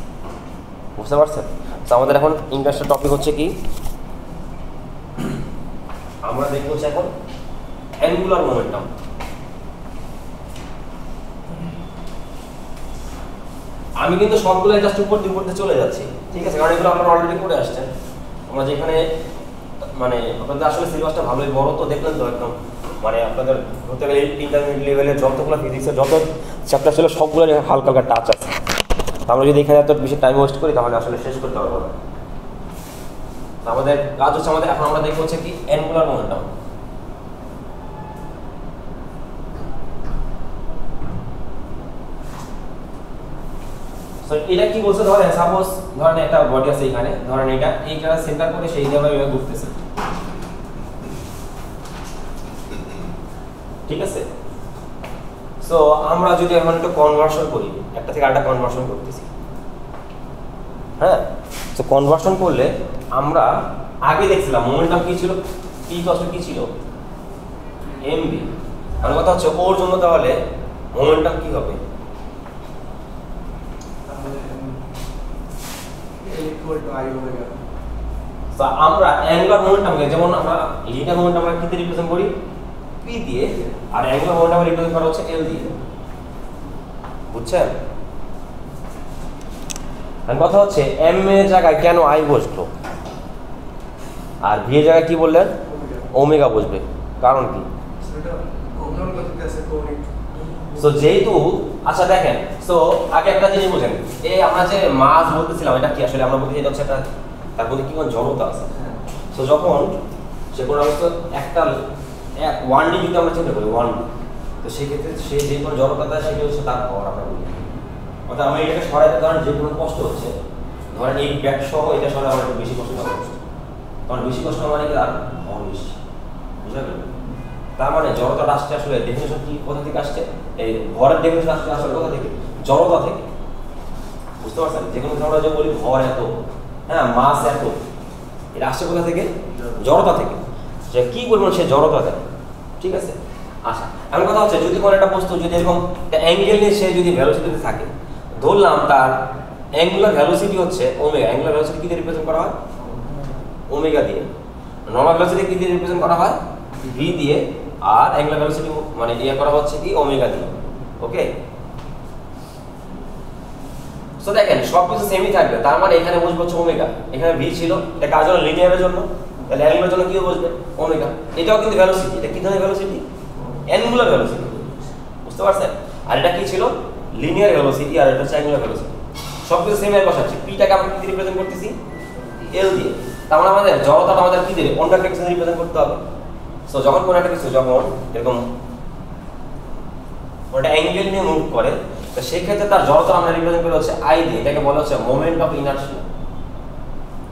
S1: বুঝতে পারছেন? তো আমাদের এখন ইন্টারেস্টেড টপিক হচ্ছে কি, আমরা দেখবো হচ্ছে এখন অ্যাঙ্গুলার মোমেন্টাম। আমি কিন্তু সবগুলো জাস্ট উপর দিয়ে উপর দিয়ে চলে যাচ্ছি, ঠিক আছে, কারণ এগুলো আপনারা অলরেডি করে আসছেন। আমরা যেখানে মানে আপনাদের আসলে সিলেবাসটা ভালোই বড়, তো দেখলেন তো একদম মানে আপনাদের ধরতে গেলে ইন্টারমিডিয়েট লেভেলের যতগুলো ফিজিক্সের যত চ্যাপ্টার ছিল সবগুলো হালকা হালকা টাচ আছে। আমরা যদি এখানে এত বেশি টাইম ওয়েস্ট করি তাহলে আসলে শেষ করতে পারবো না। আমাদের কাজ হচ্ছে আমাদের এখন আমরা দেখবো হচ্ছে কি অ্যাঙ্গুলার মোমেন্টাম। এটা কি বলছে, ধরেন সাপোজ ধরেন একটা বডি আছে এখানে, ধরেন এইটা সেন্টার করে সেই জায়গায় ঘুরতেছে, ঠিক আছে। সো আমরা যদি এখন একটু কনভার্সন করি, একটা থেকে আরেকটা কনভার্সন করতেছি, হ্যাঁ, তো কনভার্সন করলে আমরা আগে দেখছিলাম মোমেন্টাম কি ছিল, পি কষ্ট কি ছিল, এমবি। আমার কথা হচ্ছে ওর জন্য তাহলে মোমেন্টাম কি হবে, আমরা অ্যাঙ্গুলার মোমেন্টামকে যেমন আমরা লিনিয়ার মোমেন্টাম আমরা কিতে রিপ্রেজেন্ট করি, পি দিয়ে, আর অ্যাঙ্গুলার মোমেন্টাম রিপ্রেজেন্ট করা হচ্ছে এল দিয়ে, বুঝছেন। আর কথা হচ্ছে এম এর জায়গায় কেন আই বসলো আর ভি এর জায়গায় কি বললেন, ওমেগা বসবে, কারণ কি? সো যেহেতু আচ্ছা দেখেন, সো আগে একটা জিনিস বুঝেন, এই আমরা যে মাস বলতেছিলাম এটা কি আসলে আমরা বলতে এটা হচ্ছে একটা তার মধ্যে কি জড়তা আছে। সো যখন সে কোনো অবস্থা একটা ওয়ান ডি যদি আমরা চিন্তা করি ওয়ান ডি, তো সেক্ষেত্রে সে যে কোনো জড়তা দেয় সেটা হচ্ছে তার পাওয়ার আমরা বলি। অর্থাৎ আমরা এটাকে সরাইতে ধরেন যে কোনো কষ্ট হচ্ছে, ধরেন এই ব্যাক সহ এটা সরাই আমার একটু বেশি কষ্ট হবে, কারণ বেশি কষ্ট মানে কি আর ভর বেশি, বুঝা গেল। তার মানে জড়তাটা আসছে আসলে ডেফিনেশন কি কোথা থেকে আসছে, এই ভরের ডেফিনেশন আসছে আসলে কোথা থেকে, জড়তা থেকে, বুঝতে পারছেন। যে কোনো আমরা যে বলি ভর এত, হ্যাঁ মাস এত, এটা আসছে কোথা থেকে, জড়তা থেকে, যে কি বলবো সে জড়তা দেয়, ঠিক আছে। আচ্ছা এমন কথা হচ্ছে যদি কোনো একটা বস্তু যদি এরকম অ্যাঙ্গেল নিয়ে সে যদি ভেলোসিটিতে থাকে, ধরলাম তার অ্যাঙ্গুলার ভেলোসিটি হচ্ছে ওমেগা, অ্যাঙ্গুলার ভেলোসিটি কি দিয়ে রিপ্রেজেন্ট করা হয়, ওমেগা দিয়ে, নরমাল ভেলোসিটি কি দিয়ে রিপ্রেজেন্ট করা হয়, ভি দিয়ে, আর অ্যাঙ্গুলার ভেলোসিটি মানে ইয়ে করা হচ্ছে কি ওমেগা দিয়ে, ওকে। সো দেখেন সবকিছু সেমই থাকবে, তার মানে এখানে বসবে হচ্ছে ওমেগা, এখানে ভি ছিল, এটা কাজ হলো লিনিয়ারের জন্য, তাহলে অ্যাঙ্গুলার জন্য কি বসবে ওমেগা। এটাও কিন্তু ভেলোসিটি, এটা কি ধরনের ভেলোসিটি, অ্যাঙ্গুলার ভেলোসিটি, বুঝতে পারছেন। আর এটা কি ছিল, লিনিয়ার ভেলোসিটি, আর এটা হচ্ছে অ্যাঙ্গুলার ভেলোসিটি, সবকিছু সেম এর বসাচ্ছি। পিটাকে আমরা কি রিপ্রেজেন্ট করতেছি, এল দিয়ে, তার মানে আমাদের জড়তাটা আমাদের কি দিয়ে অন্য একটা কিছু রিপ্রেজেন্ট করতে হবে। সো যখন কোনো একটা কিছু যখন এরকম ওটা অ্যাঙ্গেল নিয়ে মুভ করে, তো সেই ক্ষেত্রে তার জড়তা আমরা রিপ্রেজেন্ট করে হচ্ছে আই দিয়ে, এটাকে বলা হচ্ছে মোমেন্ট অফ ইনার্শিয়া,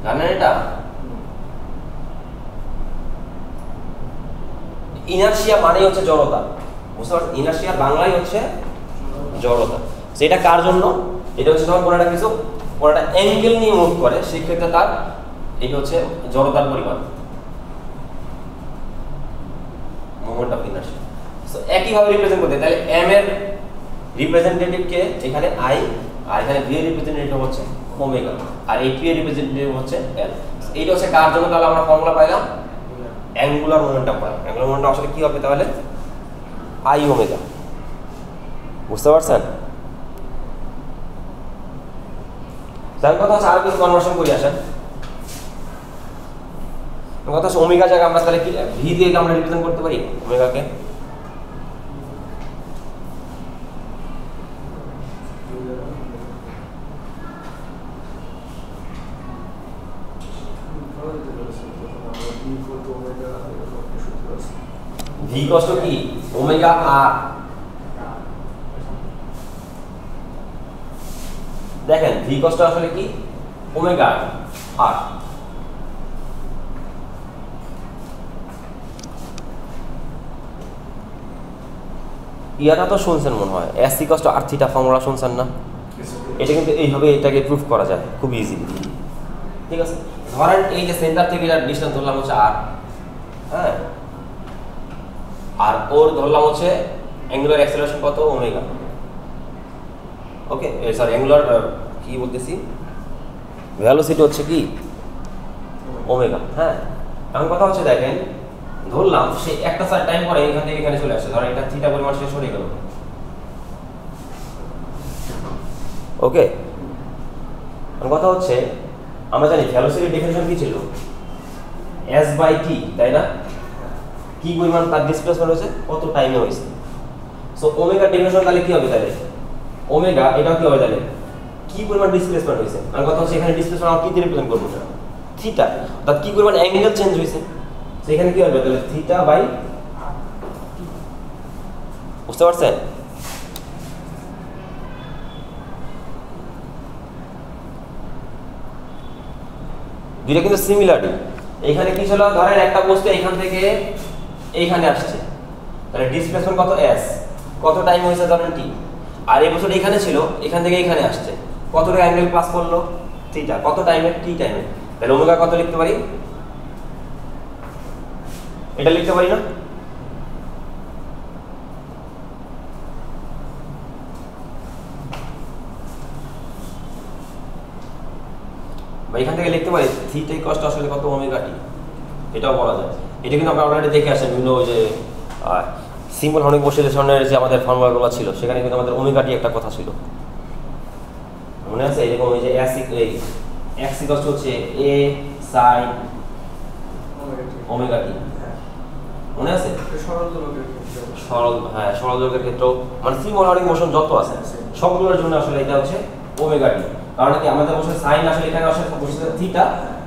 S1: জানেন এটা। ইনার্শিয়া মানেই হচ্ছে জড়তা, বুঝতে পারছেন, ইনার্শিয়া বাংলায় হচ্ছে জড়তা। সেটা কার জন্য, এটা হচ্ছে যখন কোনো একটা কিছু কোনো একটা অ্যাঙ্গেল নিয়ে মুভ করে সেই ক্ষেত্রে তার এটা হচ্ছে জড়তার পরিমাণ, মোমেন্ট অফ ইনার্শিয়া। সো একইভাবে রিপ্রেজেন্ট করতে, তাহলে এম এর রিপ্রেজেন্টেটিভ কে এখানে আই, আর এখানে ভি এর রিপ্রেজেন্টেটিভ হচ্ছে ওমেগা, আর এই পি এর রিপ্রেজেন্টেটিভ হচ্ছে এল। এইটা হচ্ছে কার জন্য, তাহলে আমরা ফর্মুলা পাইলাম অ্যাঙ্গুলার মোমেন্টাম পাইলাম। অ্যাঙ্গুলার মোমেন্টাম আসলে কি হবে তাহলে, আই ওমেগা, বুঝতে পারছেন। তার কথা হচ্ছে আরো কিছু কনভার্সন করি আসেন। কথা হচ্ছে ওমেগা জায়গা আমরা তাহলে কি ভি দিয়ে আমরা রিপ্রেজেন্ট করতে পারি ওমেগাকে, ভি কষ্ট কি ওমেগা আর, দেখেন ভি কষ্ট আসলে কি ওমেগা আর, ইয়াটা তো শুনছেন মনে হয়, এস সি কষ্ট আর থিটা ফর্মুলা শুনছেন না, এটা কিন্তু এইভাবে এটাকে প্রুফ করা যায় খুব ইজিলি, ঠিক আছে। ধরেন এই যে সেন্টার থেকে যার ডিসটেন্স ধরলাম হচ্ছে আর, হ্যাঁ, আর ওর ধরলাম হচ্ছে অ্যাঙ্গুলার অ্যাক্সেলারেশন কত ওমেগা, ওকে, সরি অ্যাঙ্গুলার কি বলতেছি ভেলোসিটি হচ্ছে কি ওমেগা, হ্যাঁ। এখন কথা হচ্ছে দেখেন ধরলাম সে একটা টাইম পরে এখান থেকে এখানে চলে আসছে, ধরেন এটা থিটা পরিমাণ শেষ হয়ে গেল, ওকে, কথা হচ্ছে আমরা জানি ভেলোসিটির ডেফিনিশন কি ছিল, এস বাই টি, তাই না? কি পরিমাণ তার ডিসপ্লেসমেন্ট হয়েছে, কত টাইমে হয়েছে। সো ওমেগা ডেফিনিশন তাহলে কি হবে, তাহলে ওমেগা এটা কি হবে, তাহলে কি পরিমাণ ডিসপ্লেসমেন্ট হয়েছে। আর কথা হচ্ছে এখানে ডিসপ্লেসমেন্ট আমরা কি দিয়ে রিপ্রেজেন্ট করবো, থিটা, অর্থাৎ কি পরিমাণ অ্যাঙ্গেল চেঞ্জ হয়েছে, সেখানে কি হবে, তাহলে থিটা বাই, বুঝতে পারছেন? দুইটা কিন্তু সিমিলারই। এখানে কি ছিল, ধরেন একটা বস্তু এখান থেকে এইখানে আসছে, তাহলে ডিসপ্লেসমেন্ট কত, এস, কত টাইম হয়েছে ধরেন টি। আর এই বস্তুটা এখানে ছিল, এখান থেকে এখানে আসছে, কতটা অ্যাঙ্গেল পাস করলো, থিটা, কত টাইমে, টি টাইমে। তাহলে ওমেগা কত লিখতে পারি, এটা লিখতে পারি না? বা এখান থেকে লিখতে পারি থিটা ইকুয়ালস আসলে কত, ওমেগা টি, এটাও বলা যায়। এটা কিন্তু আমরা অলরেডি দেখে আসেন বিভিন্ন ওই যে সিম্পল হার্মোনিক অসিলেশনের যে আমাদের ফর্মুলাগুলো ছিল, সেখানে কিন্তু আমাদের ওমেগা টি একটা কথা ছিল, মনে আছে? এরকম ওই যে এক্স ইকুয়ালস হচ্ছে এ সাইন ওমেগা টি, মনে আছে? সরল দৈর্ঘ্যের ক্ষেত্রেও, মানে সিম্পল হার্মোনিক মোশন যত আছে সবগুলোর জন্য আসলে এটা হচ্ছে ওমেগা টি। কারণ কি আমাদের বসে সাইন আসলে এখানে আসলে বসে থিটা,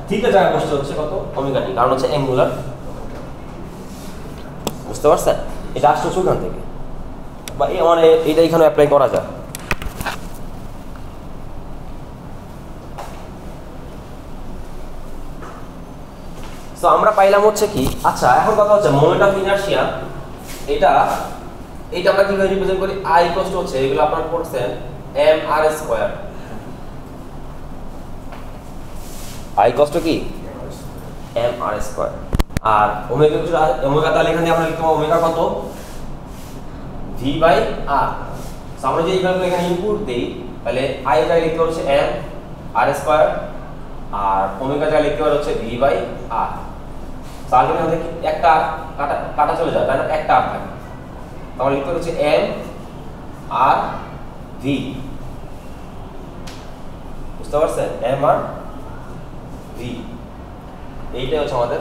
S1: থিটা জায়গা বসে হচ্ছে কত, ওমেগা টি, কারণ হচ্ছে অ্যাঙ্গুলার, বুঝতে পারছেন? এটা আসছে ওখান থেকে, বা মানে এটা এখানে অ্যাপ্লাই করা যায়। তো আমরা পাইলাম হচ্ছে কি, আচ্ছা এখন কথা হচ্ছে মোমেন্ট অফ ইনারশিয়া, এটা আমরা কিভাবে রিপ্রেজেন্ট করি, আই ইকুয়ালস টু হচ্ছে, এগুলো আপনারা পড়ছেন M R square, I equals to কি, এম আর স্কয়ার। আর ওমেগা তাহলে এখানে আমরা লিখতে পাবো ওমেগা কত, ভি বাই আর। আমরা যদি এইভাবে এখানে ইনপুট দেই, তাহলে আই এর জায়গায় লিখতে হচ্ছে এম আর স্কয়ার, আর ওমেগা জায়গায় লিখতে পারো হচ্ছে ভি বাই আর। তাহলে আমাদের একটা কাটা চলে যায়, তাই না? একটা আর থাকে, তাহলে লিখতে হচ্ছে এম আর ভি, বুঝতে পারছেন? এম আর ভি, এইটাই হচ্ছে আমাদের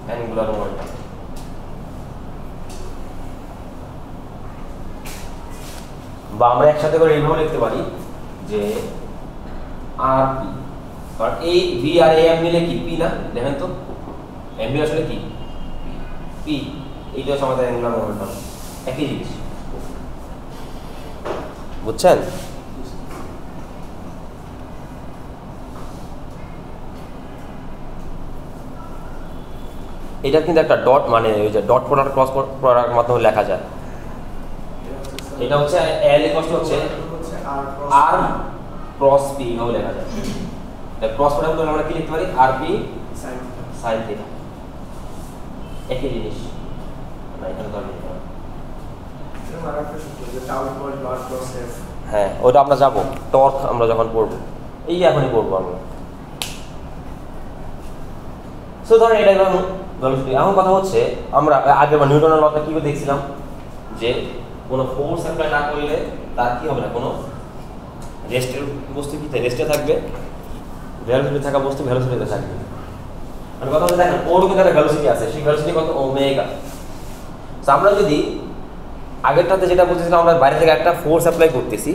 S1: অ্যাঙ্গুলার মোমেন্টাম। বা আমরা একসাথে করে এইভাবে লিখতে পারি যে আর পি, কারণ এই ভি আর এম মিলে কি পি না, দেখেন তো এম ভি আসলে কি পি, এইটা হচ্ছে আমাদের অ্যাঙ্গুলার মোমেন্টাম, একই জিনিস, বুঝছেন? এটা কিন্তু একটা ডট, মানে ওই যে ডট প্রোডাক্ট ক্রস প্রোডাক্টের মাধ্যমে লেখা যায়। এটা হচ্ছে এল ইকুয়ালস হচ্ছে আর ক্রস পি ভাবে লেখা যায়। এটা ক্রস প্রোডাক্ট হলে আমরা কি লিখতে পারি, আর পি সাইন থিটা, একই জিনিস না, এখানে তো লিখতে পারি। হ্যাঁ, ওটা আমরা যাবো টর্ক আমরা যখন পড়বো, এই এখনই পড়বো আমরা। সো ধরেন এটা এখন কথা হচ্ছে আমরা আগে নিউটনের লটা কি দেখছিলাম, যে কোনো ফোর্স অ্যাপ্লাই না করলে তার কি হবে না, কোনো রেস্টের বস্তু কি রেস্টে থাকবে, ভেলোসিটি থাকা বস্তু ভেলোসিটিতে থাকবে। আর কথা হচ্ছে দেখেন ওর কিন্তু একটা ভেলোসিটি আছে, সেই ভেলোসিটি কত, ওমেগা। তো আমরা যদি আগেরটাতে যেটা বলতেছিলাম, আমরা বাইরে থেকে একটা ফোর্স অ্যাপ্লাই করতেছি,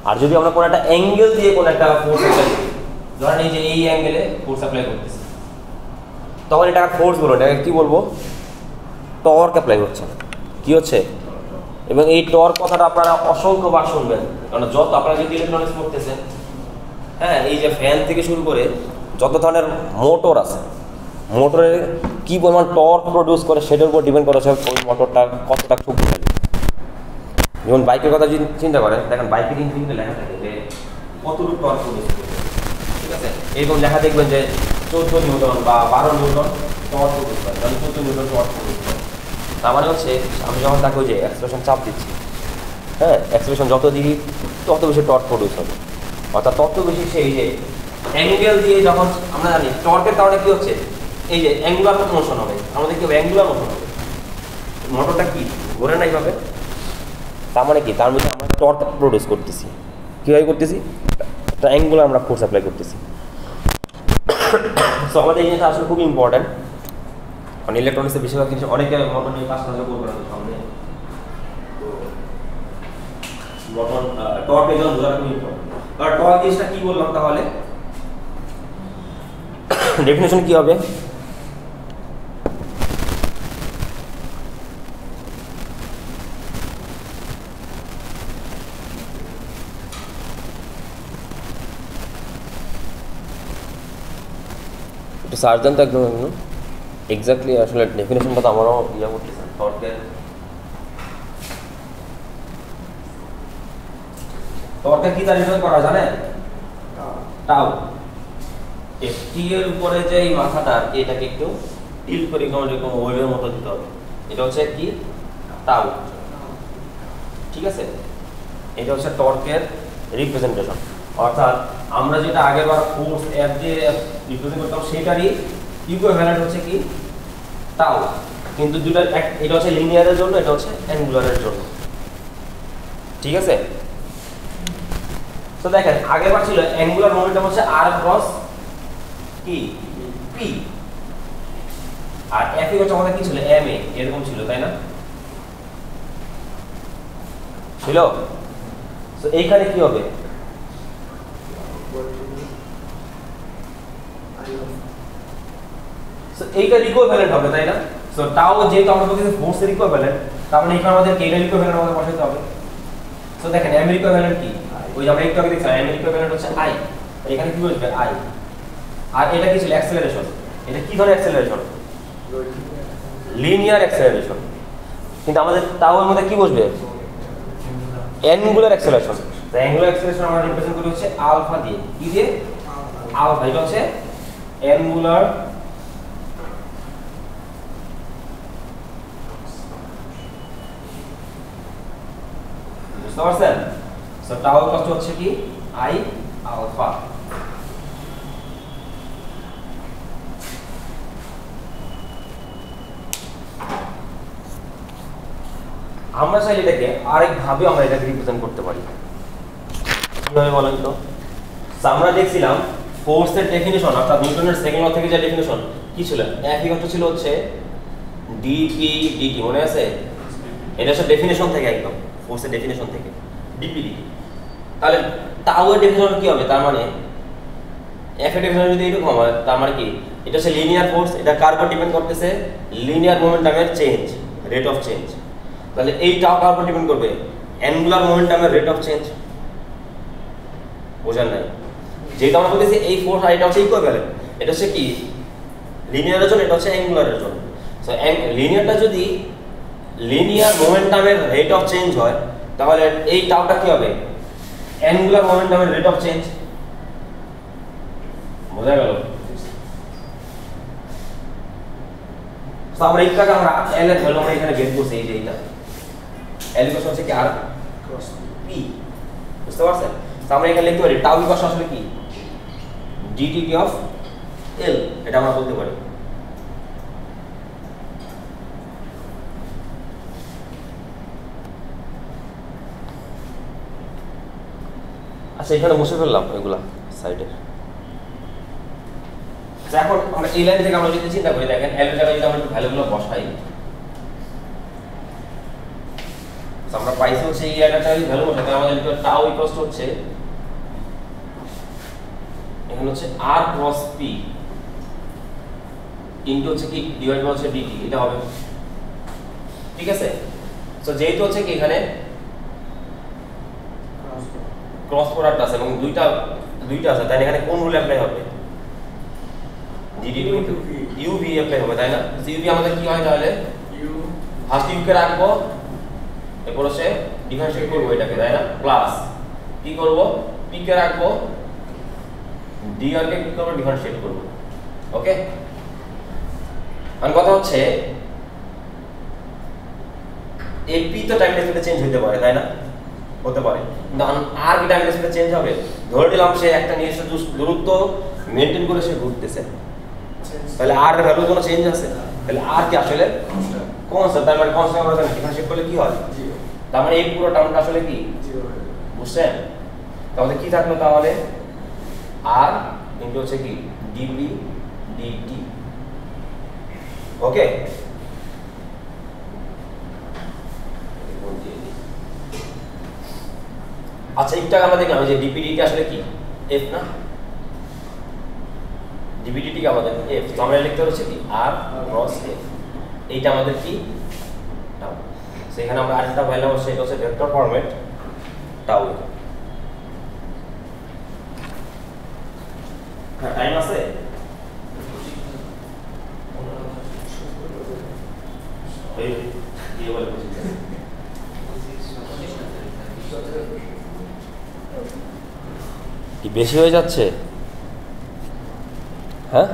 S1: আর যদি আমরা কোনো একটা অ্যাঙ্গেল দিয়ে কোনো একটা ফোর্স অ্যাপ্লাই করি, ধরেন এই যে এই অ্যাঙ্গেলে ফোর্স অ্যাপ্লাই করতেছি, তখন এটা ফোর্স বলবো, এটাকে কি বলবো, টর্ক অ্যাপ্লাই হচ্ছে, কি হচ্ছে। এবং এই টর্ক কথাটা আপনারা অসংখ্যবার শুনবেন, কারণ যত আপনারা যদি ইলেকট্রনিক্স পড়তেছেন, হ্যাঁ, এই যে ফ্যান থেকে শুরু করে যত ধরনের মোটর আছে, মোটরের কি পরিমাণ টর্ক প্রডিউস করে সেটার উপর ডিপেন্ড করেছে ওই মোটরটা কতটা শক্তিশালী। যেমন বাইকের কথা যদি চিন্তা করেন, দেখেন বাইকের ইঞ্জিনে লেখা থাকে যে কতটুকু টর্ক প্রডিউস করে, ঠিক আছে? এরকম লেখা দেখবেন যে 14 নিউটন বা 12 নিউটন টর্ক প্রডিউস করে, তাহলে 14 নিউটন টর্ক প্রডিউস করে। তার মানে হচ্ছে আমি যখন তাকে ওই যে অ্যাক্সিলারেশন চাপ দিচ্ছি, হ্যাঁ, অ্যাক্সিলারেশন যত দিই তত বেশি টর্ক প্রডিউস হবে, অর্থাৎ তত বেশি সেই যে অ্যাঙ্গেল দিয়ে যখন আমরা জানি টর্কের কারণে কি হচ্ছে, এই যে অ্যাঙ্গুলার মোশন হবে, আমাদের কি অ্যাঙ্গুলার মোশন হবে, মোটরটা কি ঘোরে না এইভাবে, তার মানে কি, তার মধ্যে আমরা টর্ক প্রডিউস করতেছি। কীভাবে করতেছি, ট্রায়াঙ্গুলার আমরা ফোর্স অ্যাপ্লাই করতেছি। সো আমাদের এই জিনিসটা আসলে খুব ইম্পর্ট্যান্ট, কারণ ইলেকট্রনিক্সের বেশিরভাগ জিনিস অনেকে মোটর নিয়ে কাজ করবে না সামনে, তো মোটর টর্কের জন্য বোঝাটা খুব ইম্পর্ট্যান্ট। আর টর্ক জিনিসটা কী বললাম তাহলে, ডেফিনেশন কী হবে, একটু সার্চ দেন তো একদম এক্স্যাক্টলি, আসলে ডেফিনেশনটা তো আমারও ইয়ে করতেছে টর্কের। টর্কের কী তার করা জানেন, টাউ। টি এর উপরে যে এই মাথাটা এটাকে একটু টিল্ট করে এরকম ওয়েভের মতো দিতে হবে, এটা হচ্ছে কি টাউ, ঠিক আছে। এটা হচ্ছে টর্কের রিপ্রেজেন্টেশন, অর্থাৎ আমরা যেটা আগেরবার ফোর্স এফ দিয়ে রিপ্রেজেন্ট করতাম সেটারই ইকুইভ্যালেন্ট হচ্ছে কি টাউ, কিন্তু দুটো এটা হচ্ছে লিনিয়ারের জন্য, এটা হচ্ছে অ্যাঙ্গুলারের জন্য, ঠিক আছে। তো দেখেন আগেরবার ছিল অ্যাঙ্গুলার মোমেন্টাম হচ্ছে আর ক্রস কি পি, আর এফ হচ্ছে আমাদের কি ছিল এম এ, এরকম ছিল তাই না, ছিল। তো এইখানে কি হবে, সো এইটা ইকুইভ্যালেন্ট হবে তাই না। সো টাও যেহেতু আমরা বলতেছি ফোর্সের ইকুইভ্যালেন্ট, তার মানে এখানে আমাদের কেটার ইকুইভ্যালেন্ট আমাদের বসাতে হবে। সো দেখেন এম এর ইকুইভ্যালেন্ট কি, ওই যে আমরা একটু আগে দেখছিলাম এম এর ইকুইভ্যালেন্ট হচ্ছে আই, এখানে কি বসবে আই, আর এটা কি ছিল অ্যাক্সেলারেশন, এটা কি ধরনের অ্যাক্সেলারেশন, লিনিয়ার অ্যাক্সেলারেশন, কিন্তু আমাদের টাও এর মধ্যে কি বসবে অ্যাঙ্গুলার অ্যাক্সেলারেশন। তো অ্যাঙ্গুলার অ্যাক্সেলারেশন আমরা রিপ্রেজেন্ট করি হচ্ছে আলফা দিয়ে, কি দিয়ে আলফা, এটা হচ্ছে অ্যাঙ্গুলার বুঝতে পারছেন। সো টাউ কষ্ট হচ্ছে কি আই আলফা। আমরা চাইলে এটাকে আরেকভাবে আমরা এটাকে রিপ্রেজেন্ট করতে পারি, কিভাবে বলেন তো। আমরা দেখছিলাম ফোর্সের ডেফিনিশন, অর্থাৎ নিউটনের সেকেন্ড ল থেকে যে ডেফিনিশন কি ছিল, একই কথা ছিল হচ্ছে ডিপি ডিটি, মনে আছে, এটা হচ্ছে ডেফিনিশন থেকে, একদম ফোর্সের ডেফিনিশন থেকে ডিপি ডিটি। তাহলে টাউ এর ডেফিনিশন কি হবে, তার মানে এফ এর ডেফিনিশন যদি এরকম হয়, তার মানে কি এটা হচ্ছে লিনিয়ার ফোর্স, এটা কার উপর ডিপেন্ড করতেছে, লিনিয়ার মোমেন্টামের চেঞ্জ, রেট অফ চেঞ্জ। তাহলে এই টাউ কার উপর ডিপেন্ড করবে, অ্যাঙ্গুলার মোমেন্টামের রেট অফ চেঞ্জ, বোঝেন নাই। যেহেতু আমরা বলতেছি এই ফোর্স আর এটা হচ্ছে ইকুইভ্যালেন্ট, এটা হচ্ছে কি লিনিয়ারের জন্য, এটা হচ্ছে অ্যাঙ্গুলারের জন্য। সো লিনিয়ারটা যদি লিনিয়ার মোমেন্টামের রেট অফ চেঞ্জ হয়, তাহলে এই টাউটা কি হবে অ্যাঙ্গুলার মোমেন্টামের রেট অফ চেঞ্জ, বোঝা গেল। তো আমরা এইটাকে আমরা এল এর ভ্যালু আমরা এখানে বের করছি, এই যে এইটা এল ইকুয়াল হচ্ছে কি আর ক্রস পি, বুঝতে পারছেন। তো আমরা এখানে লিখতে পারি টাউ ইকুয়াল আসলে কি ডিটি অফ এল, এটা আমরা বলতে পারি। আচ্ছা এখানে মুছে ফেললাম এগুলা সাইডে। এখন আমরা এই লাইন থেকে আমরা যদি চিন্তা করি, দেখেন এল এর জায়গায় যদি আমরা ভ্যালুগুলো বসাই, আমরা পাইছি হচ্ছে এই জায়গাটা ভ্যালু বসাতে আমাদের টাউ ইকুয়াল হচ্ছে এখানে হচ্ছে আর ক্রস পি ইনটু হচ্ছে কি ডিভাইড বাই হচ্ছে ডিটি, এটা হবে, ঠিক আছে। সো যেহেতু হচ্ছে কি এখানে ক্রস প্রোডাক্ট আছে এবং দুইটা আছে, তাই এখানে কোন রুল অ্যাপ্লাই হবে, ডিডি ইউভি অ্যাপ্লাই হবে, তাই না। ইউভি আমাদের কি হয়, তাহলে ইউ ফার্স্ট ইউকে রাখবো, এরপর হচ্ছে ডিফারেন্সিয়েট করবো এটাকে, তাই না, প্লাস কি করব পি কে রাখবো, ডি আর কে কি করব ডিফারেন্সিয়েট করব, ওকে। আর কথা হচ্ছে এই পি তো টাইম রেসপেক্টে চেঞ্জ হতে পারে, তাই না, হতে পারে, কিন্তু আর কি টাইম রেসপেক্টে চেঞ্জ হবে, ধরে নিলাম সে একটা নির্দিষ্ট দূরত্ব মেইনটেইন করে সে ঘুরতেছে, তাহলে আর এর ভ্যালু কোনো চেঞ্জ আছে, তাহলে আর কি আসলে কনস্ট্যান্ট, তার মানে কনস্ট্যান্ট আমরা জানি ডিফারেন্সিয়েট করলে কি হয়, তার মানে এই পুরো টার্মটা আসলে কি জিরো, বুঝছেন। তাহলে কি থাকলো তাহলে আর ইন্টু হচ্ছে কি ডিপি ডিটি। ওকে, আচ্ছা একটু আগে আমরা দেখলাম যে ডিপিডিটি আসলে কি এফ না, ডিপিডিটি কে আমাদের এফ, তো আমরা লিখতে হচ্ছে কি আর ক্রস এফ, এইটা আমাদের কি টাউ। সেখানে আমরা আরেকটা ভ্যালু সেটা হচ্ছে ভেক্টর ফরম্যাট টাউ। হ্যাঁ টাইম আছে, এই কি বলে কি বেশি হয়ে যাচ্ছে? হ্যাঁ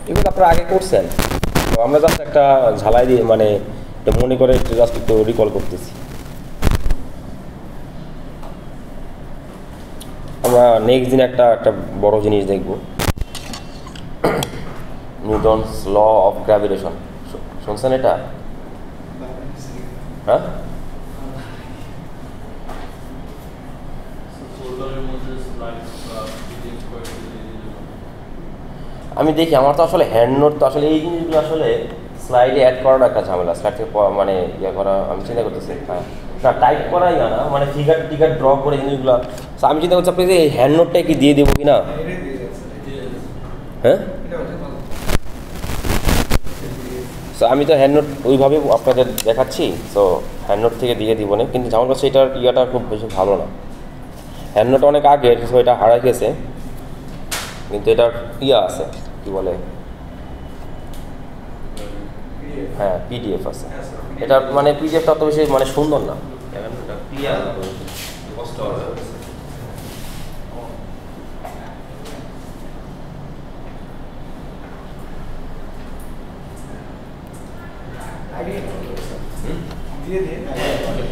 S1: এগুলো আপনারা আগে করছেন, তো আমরা জাস্ট একটা ঝালাই দিয়ে মানে এটা মনে করে একটু জাস্ট একটু রিকল করতেছি। আমরা নেক্সট দিন একটা বড় জিনিস দেখব, নিউটনস ল অফ গ্র্যাভিটেশন। শুনছেন এটা? হ্যাঁ আমি দেখি, আমার তো আসলে হ্যান্ড নোট তো আসলে এই জিনিসগুলো আসলে স্লাইডে অ্যাড করার একটা ঝামেলা, স্লাইড থেকে মানে ইয়ে করা আমি চিন্তা করতেছি। হ্যাঁ না টাইপ করাই না, মানে ফিগার টিগার ড্র করে জিনিসগুলো। তো আমি চিন্তা করছি আপনি এই হ্যান্ড নোটটা কি দিয়ে দেবো কি না? হ্যাঁ সো আমি তো হ্যান্ড নোট ওইভাবে আপনাদের দেখাচ্ছি, সো হ্যান্ড নোট থেকে দিয়ে দিব না, কিন্তু আমার কাছে এটার ইয়াটা খুব বেশি ভালো না। হ্যান্ড নোট অনেক আগের, সো এটা হারাই গেছে, কিন্তু এটার ইয়া আছে কি বলে, হ্যাঁ পিডিএফ আছে। এটা মানে পিডিএফটা অত বেশি মানে সুন্দর না, কষ্ট হবে।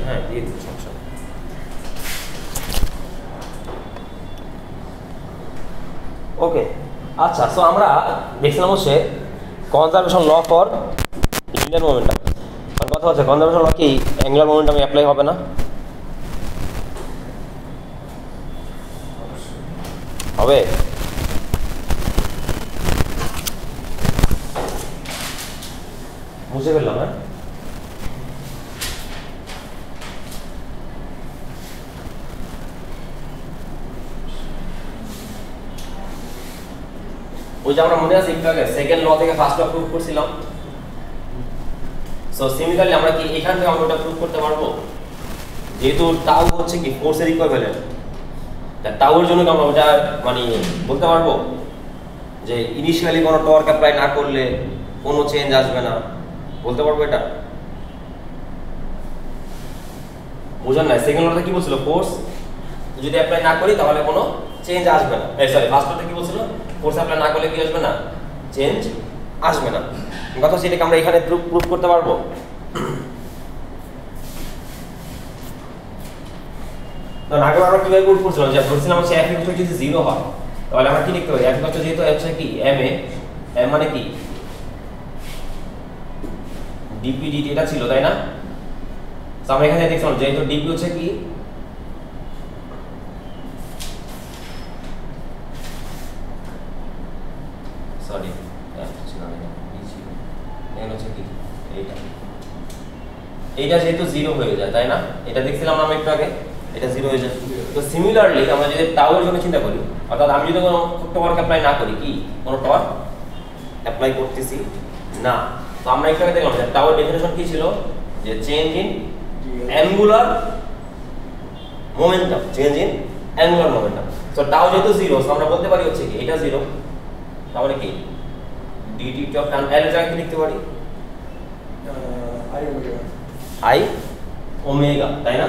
S1: হ্যাঁ দিয়ে দিন সমস্যা। ওকে আচ্ছা, সো আমরা দেখছিলাম হচ্ছে conservation law for linear momentum. মানে কথা হচ্ছে কনজারভেশন ল কি অ্যাঙ্গুলার মোমেন্টামে অ্যাপ্লাই হবে না? হবে। বুঝে ফেললাম। হ্যাঁ ওই যে আমরা মনে আছে একটু আগে সেকেন্ড ল থেকে ফার্স্ট ল প্রুভ করছিলাম। সো সিমিলারলি আমরা কি এখান থেকে আমরা ওটা প্রুভ করতে পারবো, যেহেতু টাউ হচ্ছে কি ফোর্সের ইকুইভ্যালেন্ট, তা টাউয়ের জন্য আমরা ওটা মানে বলতে পারবো যে ইনিশিয়ালি কোনো টর্ক অ্যাপ্লাই না করলে কোনো চেঞ্জ আসবে না, বলতে পারবো এটা? বুঝলেন না? সেকেন্ড লতে কি বলছিল, ফোর্স যদি অ্যাপ্লাই না করি তাহলে কোনো চেঞ্জ আসবে না। সরি ফার্স্ট লতে কি বলছিল, ফোর্স অ্যাপ্লাই না করলে কি আসবে না, চেঞ্জ আসবে না। কথা সেটাকে আমরা এখানে প্রুফ করতে পারবো। তো আগে আমরা কিভাবে প্রুফ করছিলাম, যে ধরছিলাম হচ্ছে f = যদি 0 হয় তাহলে আমরা কি লিখতে পারি, f = যেহেতু হচ্ছে কি m এ, m মানে কি dp dt এটা ছিল তাই না? তো আমরা এখানে দেখছিলাম যেহেতু dp হচ্ছে কি সরি ছিল না, কি ছিল এখানে হচ্ছে কি এইটা যেহেতু 0 হয়ে যায় তাই না, এটা দেখছিলাম আমরা একটু আগে, এটা 0 হয়ে যায়। তো সিমিলারলি আমরা যদি টাউ এর জন্য চিন্তা করি, অর্থাৎ আমি যদি কোনো টর্ক অ্যাপ্লাই না করি, কি কোনো টর্ক অ্যাপ্লাই করতেছি না, তো আমরা একটু আগে দেখলাম যে টাউ এর ডেফিনিশন কি ছিল, যে change in angular momentum, change in angular momentum. So tau যেহেতু 0, সো আমরা বলতে পারি হচ্ছে কি এটা 0, তাহলে কি dt অফ টান এর জায়গায় কি লিখতে পারি, i ওমেগা তাই না?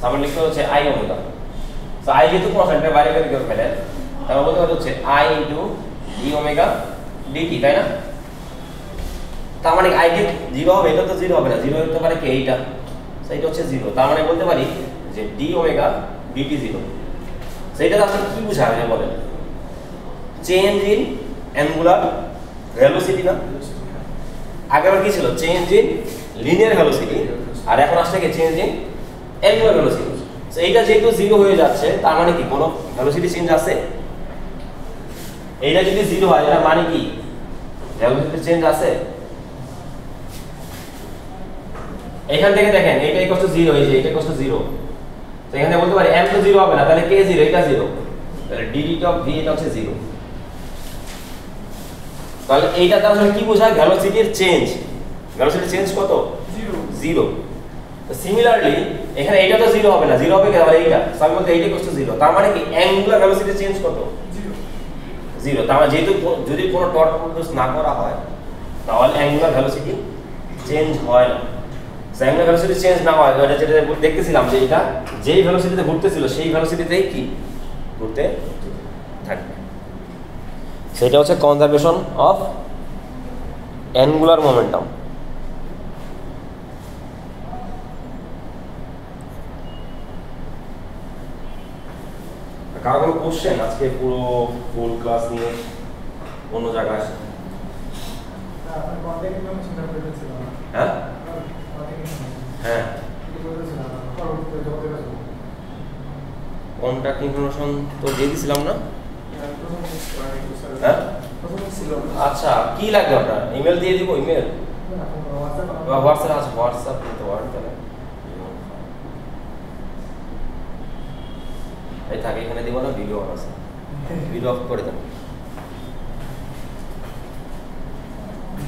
S1: আমরা লিখতে হচ্ছে i ওমেগা। সো i যেহেতু কনস্ট্যান্টের বাইরে বের করে ফেলেন, তাহলে বলতে পারি হচ্ছে i d ওমেগা dt তাই না? তার মানে i কি 0 হবে? এটা তো 0 হবে না, 0 হতে পারে কি এইটা, সো এটা হচ্ছে 0। তার মানে বলতে পারি যে d ওমেগা dt 0। সেটা আসলে কি বোঝায় বলেন, চেঞ্জ ইন অ্যাঙ্গুলার ভেলোসিটি না? আগেবার কি ছিল, চেঞ্জ ইন লিনিয়ার ভেলোসিটি, আর এখন আসছে কি change in angular velocity. So এইটা যেহেতু জিরো হয়ে যাচ্ছে তার মানে কি কোনো ভেলোসিটি চেঞ্জ আছে? এইটা যদি জিরো হয় এটা মানে কি ভেলোসিটি চেঞ্জ আছে? এখান থেকে দেখেন এইটা ইকুয়াল টু 0 এই যে এটা ইকুয়াল টু 0 তো এখানে বলতে পারি m তো 0 হবে না তাহলে k 0 এটা 0 তাহলে dt অফ v এটা হচ্ছে 0 তাহলে এইটা তাহলে কি বোঝায় ভেলোসিটির চেঞ্জ ভেলোসিটির চেঞ্জ কত 0 তো সিমিলারলি এখানে এইটা তো 0 হবে না 0 হবে কি তাহলে এইটা সব মধ্যে এইটা ইকুয়াল টু 0 তার মানে কি অ্যাঙ্গুলার ভেলোসিটি চেঞ্জ কত 0 তার মানে যেহেতু যদি কোনো টর্ক প্রডিউস না করা হয় তাহলে অ্যাঙ্গুলার ভেলোসিটি চেঞ্জ হয় না অ্যাঙ্গুলার ভেলোসিটি চেঞ্জ না হয় এটা যেটা দেখতেছিলাম যে এটা যেই ভেলোসিটিতে ঘুরতেছিল সেই ভেলোসিটিতেই কি ঘুরতে থাকবে সেটা হচ্ছে কনজারভেশন অফ অ্যাঙ্গুলার মোমেন্টাম কারো কোনো কোশ্চেন আজকে পুরো ফুল ক্লাস নিয়ে অন্য জায়গায় আসে
S2: আপনার কন্টাক্ট ইনফরমেশন আপডেট ছিল না
S1: হ্যাঁ হ্যাঁ কন্ট্যাক্ট ইনফরমেশন তো দিয়ে দিছিলাম না হ্যাঁ আচ্ছা কি লাগবে আপনার ইমেল দিয়ে দিব ইমেল হোয়াটসঅ্যাপ আছে হোয়াটসঅ্যাপ কিন্তু তাহলে এই থাকে এখানে দিব না ভিডিও অন আছে ভিডিও অফ করে দেন